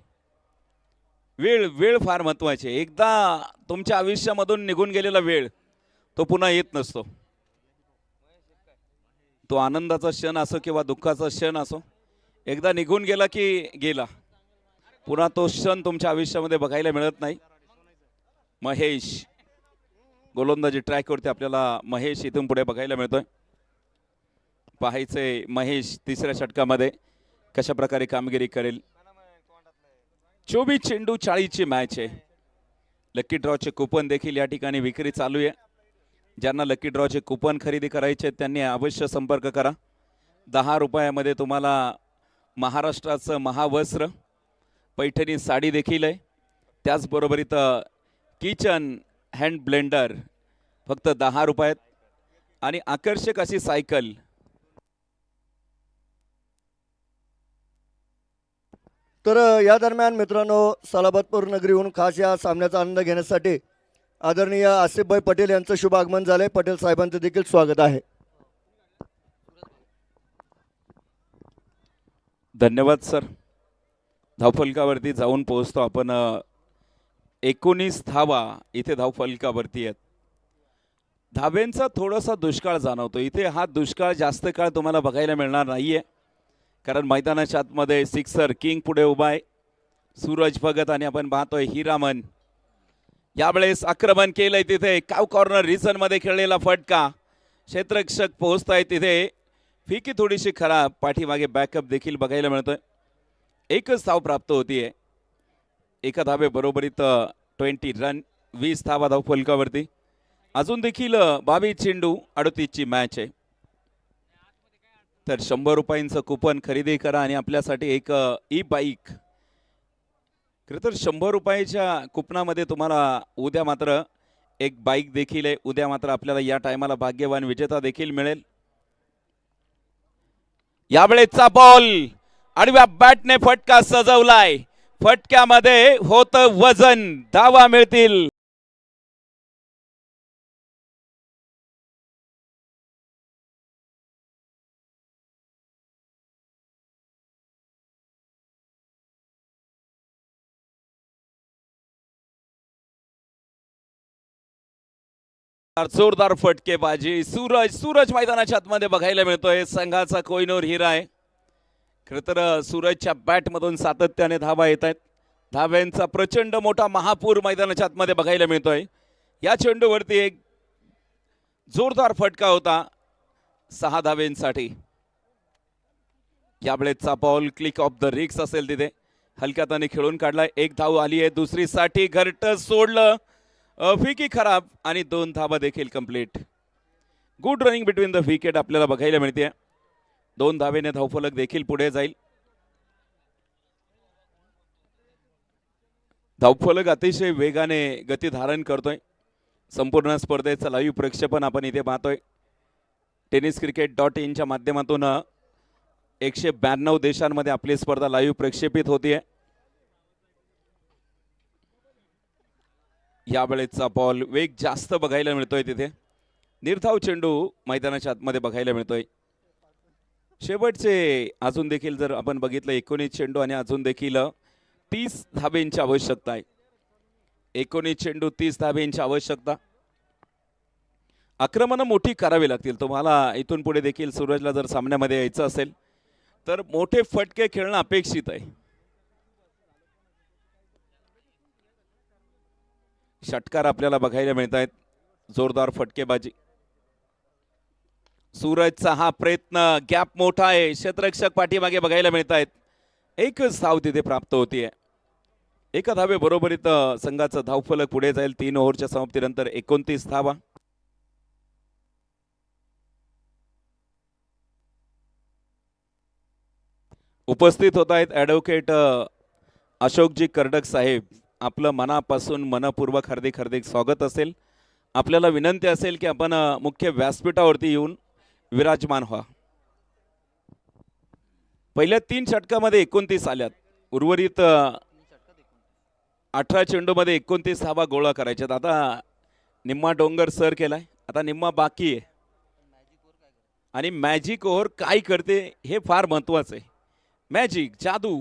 वेळ फार महत्वाची आहे. एकदा तुमच्या आयुष्यामधून निघून गेलेला वेळ तो पुन्हा येत नसतो. तो आनंदाचा क्षण असो किंवा दुःखाचा क्षण असो, एकदा निघून गेला की गेला. पुन्हा तो क्षण तुमच्या आयुष्यामध्ये बघायला मिळत नाही. महेश गोलंदाजी ट्रॅकवरती आपल्याला महेश इथून पुढे बघायला मिळतोय. पाहायचे महेश तिसऱ्या षटकामध्ये कशा प्रकारे कामगिरी करेल. 24 चेंडू 40 ची मॅच आहे. लकी ड्रॉचे कुपन देखील या ठिकाणी विक्री चालू आहे. ज्यांना लकी ड्रॉचे कुपन खरेदी करायचे त्यांनी अवश्य संपर्क करा. 10 रुपयामध्ये तुम्हाला महाराष्ट्राचं महावस्त्र पैठणी साडी देखील आहे. त्याचबरोबर इथं किचन हँड ब्लेंडर फक्त 10 रुपयात आणि आकर्षक अशी सायकल. तर या दरम्यान मित्रांनो सलाबतपूर नगरीहून खास या सामन्याचा आनंद घेण्यासाठी आदरणीय आसिफभाई पटेल यांचं शुभ आगमन झाले. पटेल साहेबांचं देखील स्वागत आहे. धन्यवाद सर. धावफलकावरती जाऊन पोहोचतो आपण. 19 धावा इथे धावफलकावरती आहेत. धाब्यांचा थोडासा दुष्काळ जाणवतो इथे. हा दुष्काळ जास्त काळ तुम्हाला बघायला मिळणार नाहीये कारण मैदानाच्या आतमध्ये सिक्सर किंग पुढे उभा आहे सूरज भगत आणि आपण पाहतोय हिरामन. यावेळेस आक्रमण केलंय तिथे काव कॉर्नर रिझन मध्ये खेळलेला फटका. क्षेत्ररक्षक पोहोचताय तिथे. फिकी थोडीशी खराब. पाठीमागे बॅकअप देखील बघायला मिळतोय. एकच धाव प्राप्त होतीये. एका धावे बरोबरीत 20 रन 20 धावा धावफलकावरती. अजून देखील 22 चेंडू 38 ची मॅच आहे. तर 100 रुपयांचं कुपन खरेदी करा आणि आपल्यासाठी एक ई बाईक. खरं तर 100 रुपयाच्या कुपनामध्ये तुम्हाला उद्या मात्र एक बाईक देखील आहे. उद्या मात्र आपल्याला या टायमाला भाग्यवान विजेता देखील मिळेल. यावेळेचा बॉल आडव्या बॅटने फटका सजवलाय. फटक्यामध्ये होतं वजन. धावा मिळतील. जोरदार फटकेबाजी. सूरज मैदानाच्या आतमध्ये बघायला मिळतोय. संघाचा कोहिनूर हिरा आहे. खरं तर सूरजच्या बॅटमधून सातत्याने धावा येत आहेत. धाव्यांचा प्रचंड मोठा महापूर मैदानाच्या आतमध्ये बघायला मिळतोय. या चेंडूवरती एक जोरदार फटका होता 6 धाव्यांसाठी. यावेळेचा बॉल क्लिक ऑफ द रिक्स असेल तिथे. हलक्याताने खेळून काढलाय. एक धाव आली आहे. दुसरीसाठी घरटं सोडलं. फिकी खराब आणि 2 धावा देखील complete. Good running between the wicket आपल्याला बघायला मिळते. 2 धावेने धावफलक देखील पुढे जाईल. धावफलक अतिशय वेगाने गती धारण करतोय. संपूर्ण स्पर्धेचं लाईव्ह प्रक्षेपण आपण इथे पाहतोय. tenniscricket.in च्या माध्यमातून 192 देशांमध्ये आपली स्पर्धा लाईव्ह प्रक्षेपित होतीये. यावेळेचा बॉल वेग जास्त बघायला मिळतोय तिथे. निर्धाव चेंडू मैदानाच्या आतमध्ये बघायला मिळतोय. शेवटचे अजून देखील जर आपण बघितलं 19 चेंडू आणि अजून देखील 30 धाब्यांची आवश्यकता आहे. 19 चेंडू 30 धाब्यांची आवश्यकता. आक्रमणं मोठी करावी लागतील तुम्हाला. इथून पुढे देखील सूरजला जर सामन्यामध्ये यायचं असेल तर मोठे फटके खेळणं अपेक्षित आहे. षटकार आपल्याला बघायला मिळत आहेत. जोरदार फटकेबाजी. सूरजचा हा प्रयत्न. गॅप मोठा आहे. क्षेत्ररक्षक पाठीमागे बघायला मिळत आहेत. एकच धाव तिथे प्राप्त होतीये. एका धावे बरोबरीत संघाचा धावफलक पुढे जाईल. 3 ओव्हरच्या समाप्तीनंतर 29 धावा. उपस्थित होत आहेत ॲडव्होकेट अशोकजी कर्डक साहेब. आपलं मनापासून मनपूर्वक हार्दिक स्वागत असेल. आपल्याला विनंती असेल की आपण मुख्य व्यासपीठावरती येऊन विराजमान व्हा. पहिल्या 3 षटकामध्ये 29 आल्यात. उर्वरित 18 चेंडूमध्ये 29 धावा गोळा करायच्यात. आता निम्मा डोंगर सर केलाय. आता निम्मा बाकी आहे. आणि मॅजिक ओव्हर काय करते हे फार महत्त्वाचं आहे. मॅजिक जादू.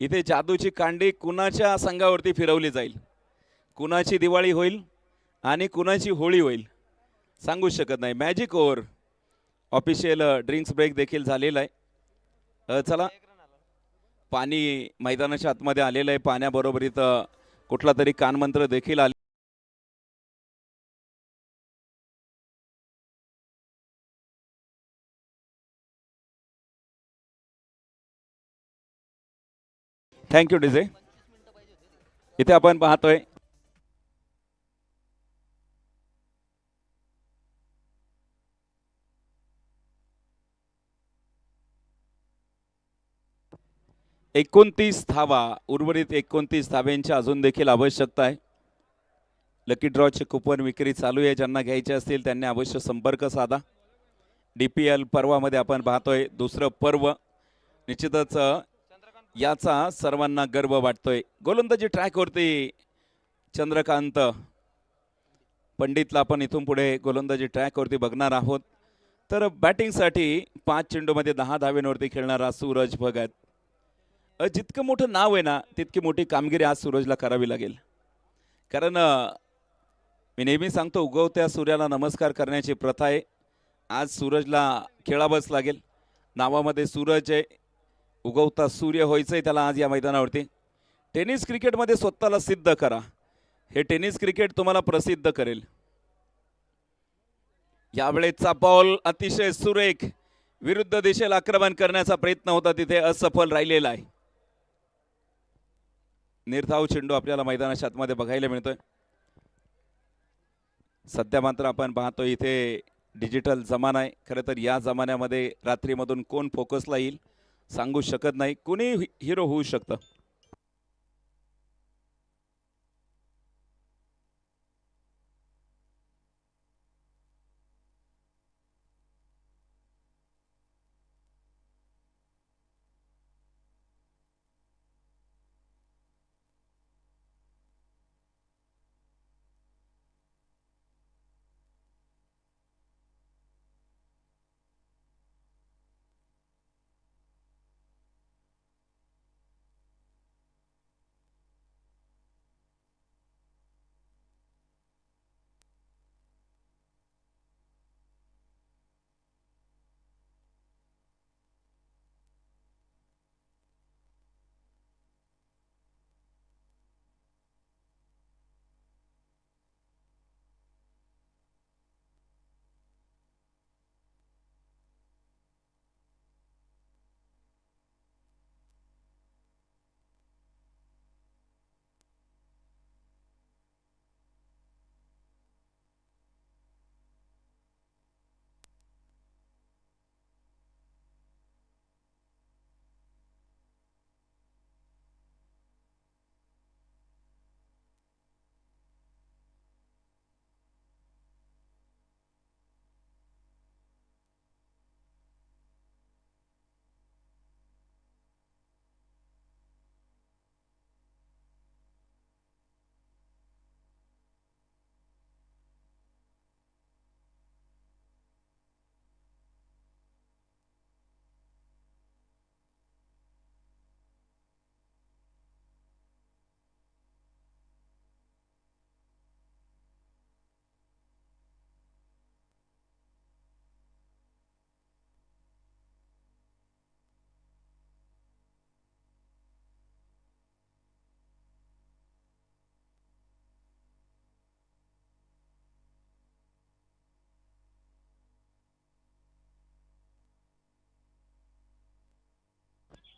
इथे जादूची कांडी कुणाच्या संघावरती फिरवली जाईल. कुणाची दिवाळी होईल आणि कुणाची होळी होईल सांगू शकत नाही. Magic over. Official drinks break देखील झालेला आहे. चला पाणी मैदानाच्या आतमध्ये आलेलं आहे. पाण्याबरोबर इथं कुठला तरी कानमंत्र देखील आले. Thank you DJ. इथे आपण पाहतोय एकोणतीस धावा, उर्वरित 29 धाव्यांची अजून देखील आवश्यकता आहे. लकी ड्रॉचे कुपन विक्री चालू आहे. ज्यांना घ्यायचे असतील त्यांनी अवश्य संपर्क साधा. DPL पर्वामध्ये आपण पाहतोय दुसरं पर्व. निश्चितच याचा सर्वांना गर्व वाटतोय. गोलंदाजी ट्रॅकवरती चंद्रकांत पंडितला आपण इथून पुढे गोलंदाजी ट्रॅकवरती बघणार आहोत. तर बॅटिंगसाठी 5 चेंडूमध्ये 10 धाव्यांवरती खेळणारा सूरज भगत. जितकं मोठं नाव आहे ना तितकी मोठी कामगिरी आज सूरजला करावी लागेल. कारण मी नेहमी सांगतो उगवत्या सूर्याला नमस्कार करण्याची प्रथा आहे. आज सूरजला खेळावंच लागेल. नावामध्ये सूरज आहे. उगवता सूर्य व्हायचं आहे त्याला आज या मैदानावरती. टेनिस क्रिकेटमध्ये स्वतःला सिद्ध करा. हे टेनिस क्रिकेट तुम्हाला प्रसिद्ध करेल. यावेळेचा बॉल अतिशय सुरेख विरुद्ध दिशेला आक्रमण करण्याचा प्रयत्न होता तिथे असफल राहिलेला आहे. निर्धाव चेंडू आपल्याला मैदानाच्या आतमध्ये बघायला मिळतोय. सध्या मात्र आपण पाहतो इथे डिजिटल जमाना आहे. खरं तर या जमान्यामध्ये रात्रीमधून कोण फोकसला येईल सांगू शकत नाही. कोणी हिरो होऊ शकतं.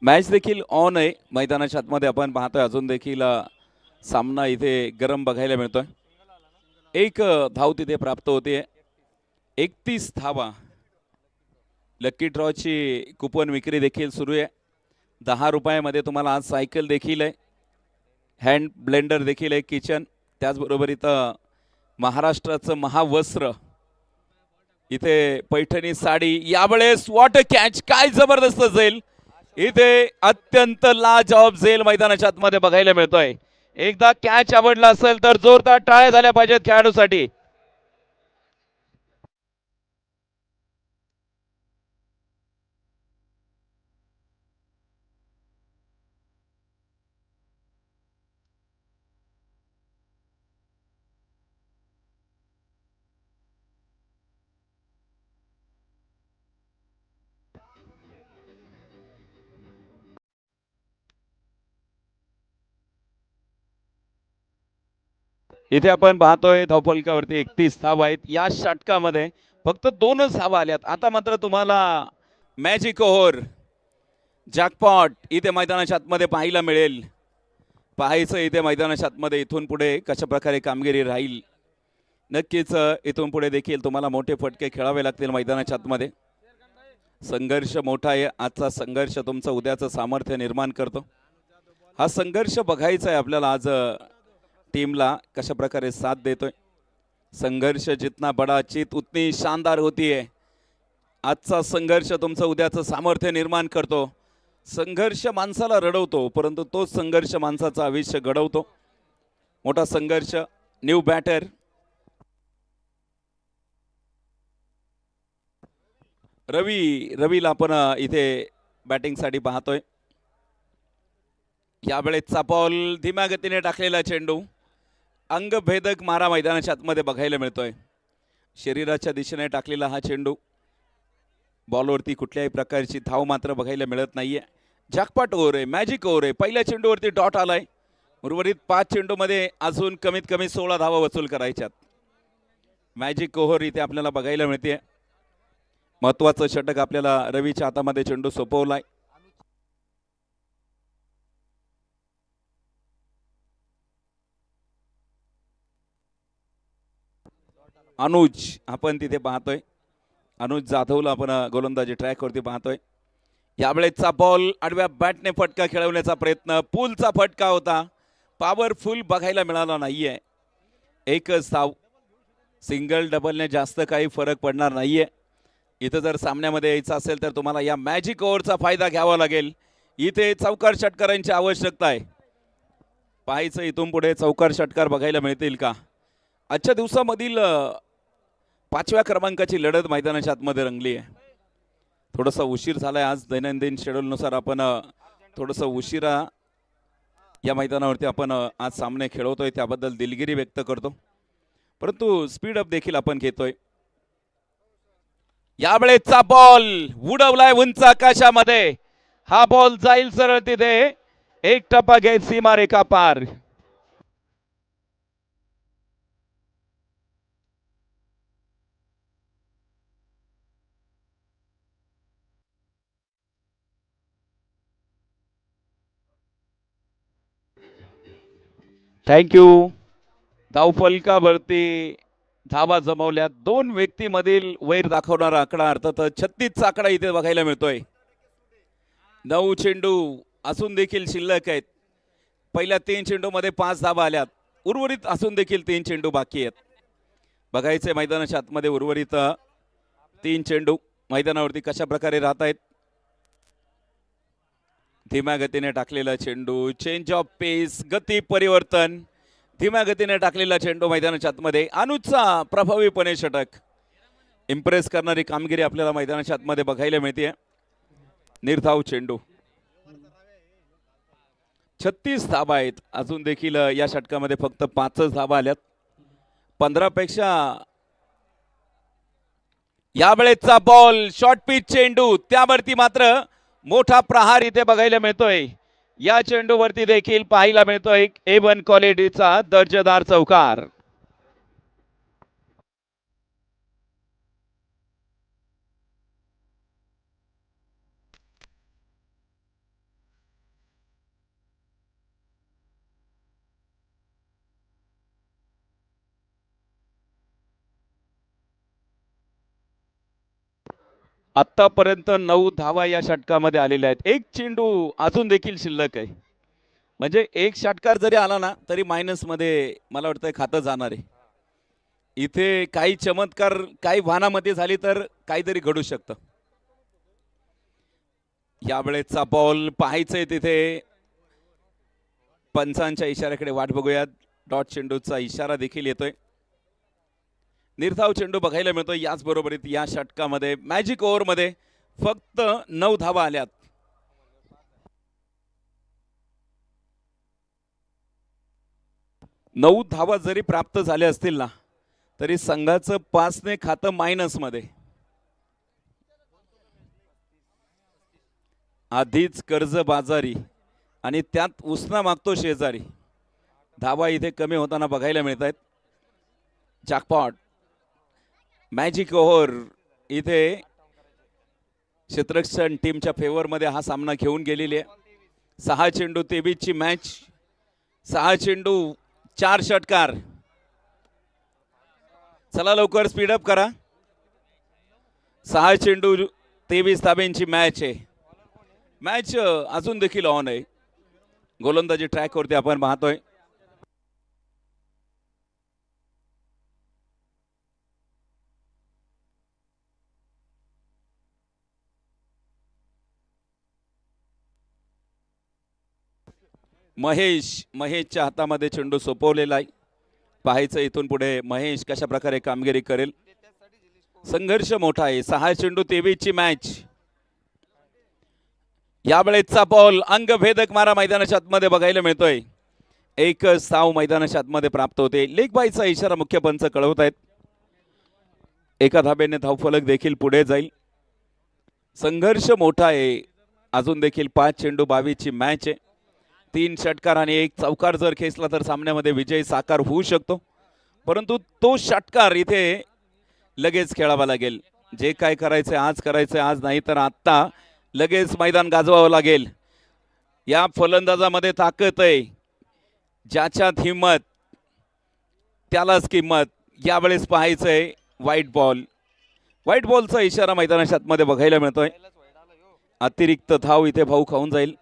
मॅच देखील ऑन आहे. मैदानाच्या आतमध्ये आपण पाहतोय अजून देखील सामना इथे गरम बघायला मिळतोय. एक धाव तिथे प्राप्त होते. 31 धावा. लकी ड्रॉची कुपन विक्री देखील सुरू आहे. 10 रुपयामध्ये तुम्हाला आज सायकल देखील आहे. हँड ब्लेंडर देखील आहे. किचन त्याचबरोबर इथं महाराष्ट्राचं महावस्त्र इथे पैठणी साडी. यावेळेस वॉटर कॅच काय जबरदस्त जाईल. इथे अत्यंत लाजवाब झेल मैदानाच्या आतमध्ये बघायला मिळतोय. एकदा कॅच आवडला असेल तर जोरदार टाळ्या झाल्या पाहिजेत खेळाडूसाठी. इथे आपण पाहतोय धावफलकावरती 31 धावा आहेत. या षटकामध्ये फक्त 2च धावा आल्यात. आता मात्र तुम्हाला मॅजिक ओव्हर जॅकपॉट इथे मैदानाच्या आतमध्ये पाहायला मिळेल. पाहायचं इथे मैदानाच्या आतमध्ये इथून पुढे कशा प्रकारे कामगिरी राहील. नक्कीच इथून पुढे देखील तुम्हाला मोठे फटके खेळावे लागतील मैदानाच्या आतमध्ये. संघर्ष मोठा आहे. आजचा संघर्ष तुमचं उद्याचं सामर्थ्य निर्माण करतो. हा संघर्ष बघायचा आहे आपल्याला आज टीमला कशा प्रकारे साथ देतोय. संघर्ष जितना बडा चित उतनी शानदार होती है. आजचा संघर्ष तुमचं उद्याचं सामर्थ्य निर्माण करतो. संघर्ष माणसाला रडवतो परंतु तोच संघर्ष माणसाचं आयुष्य घडवतो. मोठा संघर्ष. न्यू बॅटर रवीला आपण इथे बॅटिंगसाठी पाहतोय. यावेळेचा बॉल धीम्या गतीने टाकलेला चेंडू अंगभेदक मारा मैदानाच्या आतमध्ये बघायला मिळतोय. शरीराच्या दिशेने टाकलेला हा चेंडू. बॉलवरती कुठल्याही प्रकारची धाव मात्र बघायला मिळत नाहीये. जॅकपॉट ओव्हर आहे. मॅजिक ओव्हर आहे. पहिल्या चेंडूवरती डॉट आलाय. उर्वरित 5 चेंडूमध्ये अजून कमीत कमी 16 धावा वसूल करायच्यात. मॅजिक ओव्हर इथे आपल्याला बघायला मिळते. महत्वाचं षटक आपल्याला रवीच्या हातामध्ये चेंडू सोपवलाय. अनुज आपण तिथे पाहतोय. अनुज जाधवला आपण गोलंदाजी ट्रॅकवरती पाहतोय. यावेळेचा बॉल आडव्या बॅटने फटका खेळवण्याचा प्रयत्न. पुलचा फटका होता. पॉवरफुल बघायला मिळाला नाहीये. एकच धाव. सिंगल डबलने जास्त काही फरक पडणार नाहीये. इथं जर सामन्यामध्ये यायचं असेल तर तुम्हाला या मॅजिक ओव्हरचा फायदा घ्यावा लागेल. इथे चौकार षटकारांची आवश्यकता आहे. पाहायचं इथून पुढे चौकार षटकार बघायला मिळतील का. आजच्या दिवसामधील 5व्या क्रमांकाची लढत मैदानाच्या आतमध्ये रंगली आहे. थोडासा उशीर झालाय आज. दैनंदिन शेड्यूलनुसार आपण थोडंसं उशिरा या मैदानावरती आपण आज सामने खेळवतोय त्याबद्दल दिलगिरी व्यक्त करतो. परंतु स्पीड अप देखील आपण घेतोय. यावेळेचा बॉल उडवलाय उंच आकाशामध्ये. हा बॉल जाईल सरळ तिथे. एक टप्पा घेत सीमारेखा पार. थँक्यू. धावफलकावरती धावा जमवल्या. 2 व्यक्तीमधील वैर दाखवणारा आकडा अर्थात 36चा आकडा इथे बघायला मिळतोय. 9 चेंडू असून देखील शिल्लक आहेत. पहिल्या 3 चेंडूमध्ये 5 धावा आल्यात. उर्वरित असून देखील 3 चेंडू बाकी आहेत. बघायचे मैदानाच्या आतमध्ये उर्वरित 3 चेंडू मैदानावरती कशा प्रकारे राहत आहेत. धीम्या गतीने टाकलेला चेंडू. चेंज ऑफ पेस. गती परिवर्तन. धीम्या गतीने टाकलेला चेंडू मैदानाच्या आतमध्ये. अनुजचा प्रभावीपणे षटक. इम्प्रेस करणारी कामगिरी आपल्याला मैदानाच्या आतमध्ये बघायला मिळते. निर्धाव चेंडू. 36 धावा आहेत. अजून देखील या षटकामध्ये फक्त 5च धावा आल्यात. 15 पेक्षा. यावेळेचा बॉल शॉर्ट पिच चेंडू. त्यावरती मात्र मोठा प्रहार इथे बघायला मिळतोय. या चेंडूवरती देखील पाहायला मिळतोय A1 क्वालिटीचा दर्जेदार चौकार. आतापर्यंत 9 धावा या षटकामध्ये आलेल्या आहेत. एक चेंडू अजून देखील शिल्लक आहे. म्हणजे एक षटकार जरी आला ना तरी मायनस मध्ये मला वाटतं खातं जाणार आहे. इथे काही चमत्कार काही वाहनामध्ये झाली तर काहीतरी घडू शकतं. यावेळेचा बॉल पाहायचंय तिथे. पंचांच्या इशाऱ्याकडे वाट बघूयात. डॉट चेंडूचा इशारा देखील येतोय. निर्धाव चेंडू बघायला मिळतोय. याच बरोबरीत या षटकामध्ये मॅजिक ओव्हरमध्ये फक्त 9 धावा आल्यात. नऊ धावा जरी प्राप्त झाल्या असतील ना तरी संघाचं 5ने खातं मायनस मध्ये. आधीच कर्ज बाजारी आणि त्यात उसना मागतो शेजारी. धावा इथे कमी होताना बघायला मिळत आहेत. जॅकपॉट. मॅजिक ओव्हर इथे क्षेत्ररक्षण टीमच्या फेवरमध्ये हा सामना घेऊन गेलेली आहे. 6 चेंडू 23 ची मॅच. 6 चेंडू 4 षटकार. चला लवकर स्पीडअप करा. 6 चेंडू 23 धाब्यांची मॅच आहे. मॅच अजून देखील ऑन आहे. गोलंदाजी ट्रॅकवरती आपण पाहतोय. महेशच्या हातामध्ये चेंडू सोपवलेला आहे. पाहायचं इथून पुढे महेश कशा प्रकारे कामगिरी करेल. संघर्ष मोठा आहे. 6 चेंडू 23 ची मॅच. यावेळेचा बॉल अंगभेदक मारा मैदानाच्या आतमध्ये बघायला मिळतोय. एक साव मैदानाच्या आतमध्ये प्राप्त होते. लेग बायचा इशारा मुख्य पंच कळवत आहेत. एका धाब्याने धावफलक देखील पुढे जाईल. संघर्ष मोठा आहे. अजून देखील 5 चेंडू 22 ची मॅच आहे. 3 षटकार आणि 1 चौकार जर खेचला तर सामन्यामध्ये विजय साकार होऊ शकतो. परंतु तो षटकार इथे लगेच खेळावा लागेल. जे काय करायचं आज करायचं, आज नाही तर आत्ता लगेच मैदान गाजवावं लागेल. या फलंदाजामध्ये ताकद आहे. ज्याच्यात हिंमत त्यालाच किंमत. यावेळेस पाहायचंय व्हाईट बॉल. व्हाईट बॉलचा इशारा मैदानाच्या आतमध्ये बघायला मिळतोय. अतिरिक्त धाव इथे भाऊ खाऊन जाईल.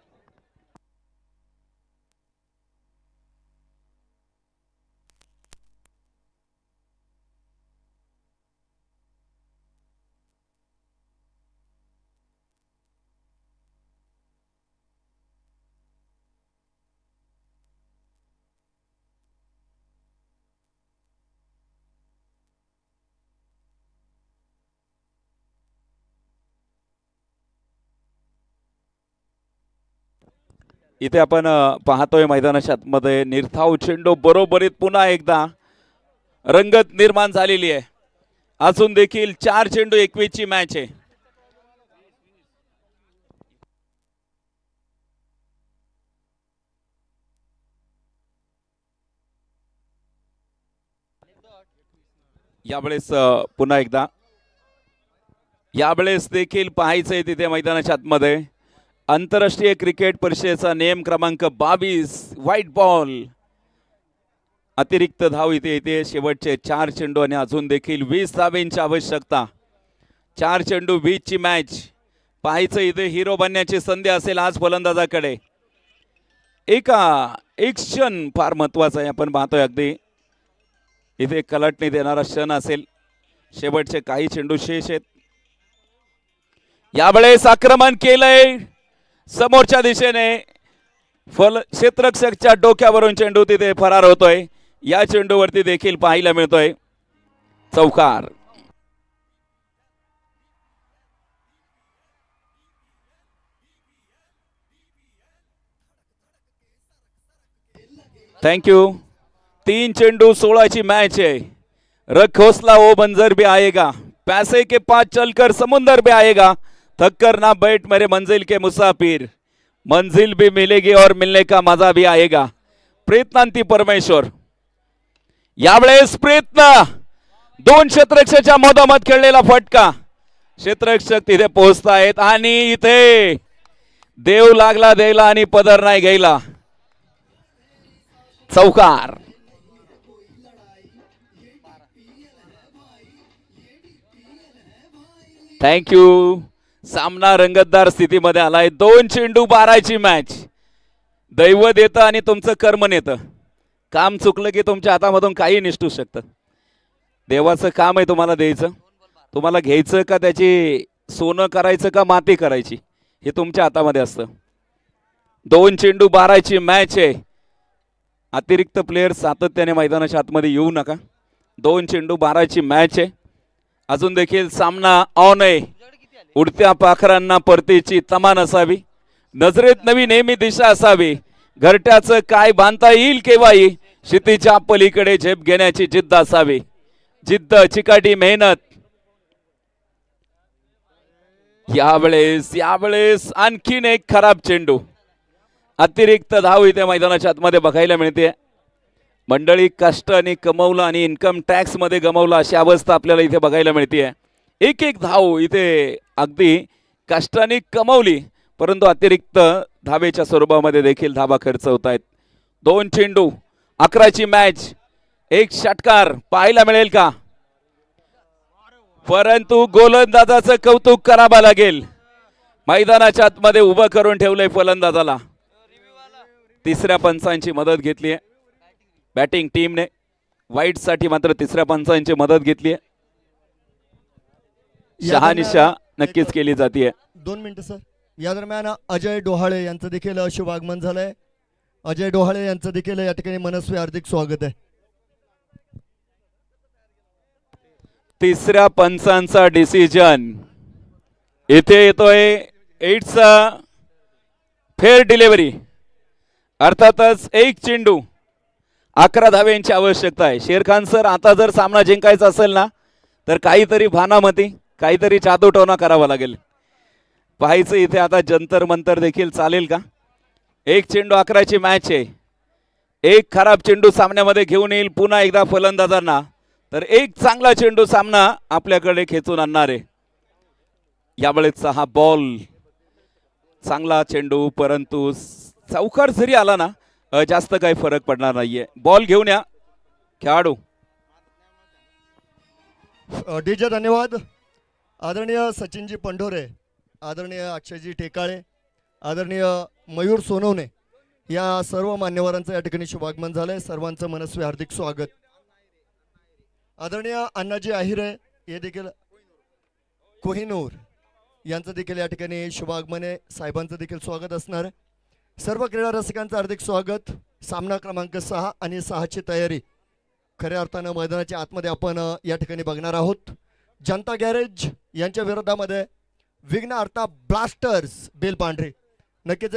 इथे आपण पाहतोय मैदानाच्या आतमध्ये निर्धाव चेंडू बरोबरीत पुन्हा एकदा रंगत निर्माण झालेली आहे. अजून देखील 4 चेंडू 21 ची मॅच आहे. यावेळेस पुन्हा एकदा यावेळेस देखील पाहायचंय तिथे मैदानाच्या आतमध्ये आंतरराष्ट्रीय क्रिकेट परिषदेचा नियम क्रमांक 22 व्हाईट बॉल. अतिरिक्त धाव इथे येते. शेवटचे 4 चेंडू आणि अजून देखील 20 धाब्यांची आवश्यकता. 4 चेंडू 20 ची मॅच. पाहायचं इथे हिरो बनण्याची संधी असेल आज फलंदाजाकडे. एक क्षण फार महत्वाचा आहे. आपण पाहतोय अगदी इथे कलाटणी देणारा क्षण असेल. शेवटचे काही चेंडू शेष आहेत. यावेळेस आक्रमण केलंय समोरच्या दिशेने. क्षेत्ररक्षकच्या डोक्यावरून चेंडू तिथे फरार होतोय. या चेंडूवरती देखील पाहायला मिळतोय चौकार. थँक्यू. 3 चेंडू 16 ची मैच है. रख हौसला वो मंजर भी आएगा. पैसे के पास चलकर समुंदर भी आएगा. थक कर ना बैठ मेरे मंजिल के मुसाफिर. मंजिल भी मिलेगी और मिलने का मजा भी आएगा. प्रयत्नांती परमेश्वर. यावेळेस प्रयत्न. 2 क्षेत्ररक्षकाच्या मधोमध खेळलेला फटका. क्षेत्ररक्षक तिथे पोहोचतायत आणि इथे देव लागला द्यायला आणि पदर नाही घ्यायला. चौकार. थँक्यू. सामना रंगतदार स्थितीमध्ये आलाय. 2 चेंडू 12 ची मॅच. दैवत येतं आणि तुमचं कर्म नेतं. काम चुकलं की तुमच्या हातामधून काही निसटू शकतं. देवाचं काम आहे तुम्हाला द्यायचं. तुम्हाला घ्यायचं का त्याची सोनं करायचं का माती करायची हे तुमच्या हातामध्ये असतं. 2 चेंडू 12 ची मॅच आहे. अतिरिक्त प्लेयर सातत्याने मैदानाच्या आतमध्ये येऊ नका. 2 चेंडू 12 ची मॅच आहे. अजून देखील सामना ऑन आहे. उडत्या पाखरांना परतीची तमान असावी. नजरेत नवी नेहमी दिशा असावी. घरट्याचं काय बांधता येईल केव्हाही. शेतीच्या पलीकडे झेप घेण्याची जिद्द असावी. जिद्द, चिकाटी, मेहनत. यावेळेस आणखीन एक खराब चेंडू. अतिरिक्त धाव इथे मैदानाच्या आतमध्ये बघायला मिळते. मंडळी कष्ट आणि कमवलं आणि इन्कम टॅक्स मध्ये गमावलं अशी अवस्था आपल्याला इथे बघायला मिळते. एक धाव इथे अगदी कष्टाने कमवली, परंतु अतिरिक्त धावेच्या स्वरूपामध्ये देखील धाबा खर्च होत आहेत. 2 चेंडू 11ची मॅच, एक षटकार पाहायला मिळेल का? परंतु गोलंदाजाचं कौतुक करावं लागेल. मैदानाच्या आतमध्ये उभं करून ठेवलंय फलंदाजाला. तिसऱ्या पंचांची मदत घेतली आहे बॅटिंग टीमने. वाईट साठी मात्र तिसऱ्या पंचांची मदत घेतली आहे. शहानिशा नक्कीच केली जाते. 2 मिनिटं सर. या दरम्यान अजय डोहाळे यांचं देखील शुभ आगमन झालंय. अजय डोहाळे यांचं देखील या ठिकाणी मनस्वी हार्दिक स्वागत आहे. तिसऱ्या पंचांचा डिसिजन इथे येतोय. It's a fair delivery. अर्थातच एक चेंडू 11 धाव्यांची आवश्यकता आहे. शेरखान सर, आता जर सामना जिंकायचा असेल ना तर काहीतरी भानामती, काहीतरी जादूटोना करावा लागेल. पाहायचं इथे आता जंतर मंतर देखील चालेल का? एक चेंडू 11ची मॅच आहे. एक खराब चेंडू सामन्यामध्ये घेऊन येईल पुन्हा एकदा फलंदाजांना, तर एक चांगला चेंडू सामना आपल्याकडे खेचून आणणार आहे. यावेळेचा हा बॉल चांगला चेंडू, परंतु चौकार जरी आला ना जास्त काही फरक पडणार नाहीये. बॉल घेऊन या खेळाडू. डीजे धन्यवाद. आदरणीय सचिनजी पंढोरे, आदरणीय अक्षयजी टेकाळे, आदरणीय मयूर सोनवणे या सर्व मान्यवरांचं या ठिकाणी शुभागमन झालंय. सर्वांचं मनस्वी हार्दिक स्वागत. आदरणीय अण्णाजी आहिरे हे देखील, कोहिनूर यांचं देखील या ठिकाणी शुभागमन आहे. साहेबांचं देखील स्वागत असणार आहे. सर्व क्रीडा रसिकांचं हार्दिक स्वागत. सामना क्रमांक 6 आणि 6ची तयारी खऱ्या अर्थानं मैदानाच्या आतमध्ये आपण या ठिकाणी बघणार आहोत. जनता गॅरेज यांच्या विरोधामध्ये विघ्न अर्था ब्लास्टर्स बेलपांढरे. नक्कीच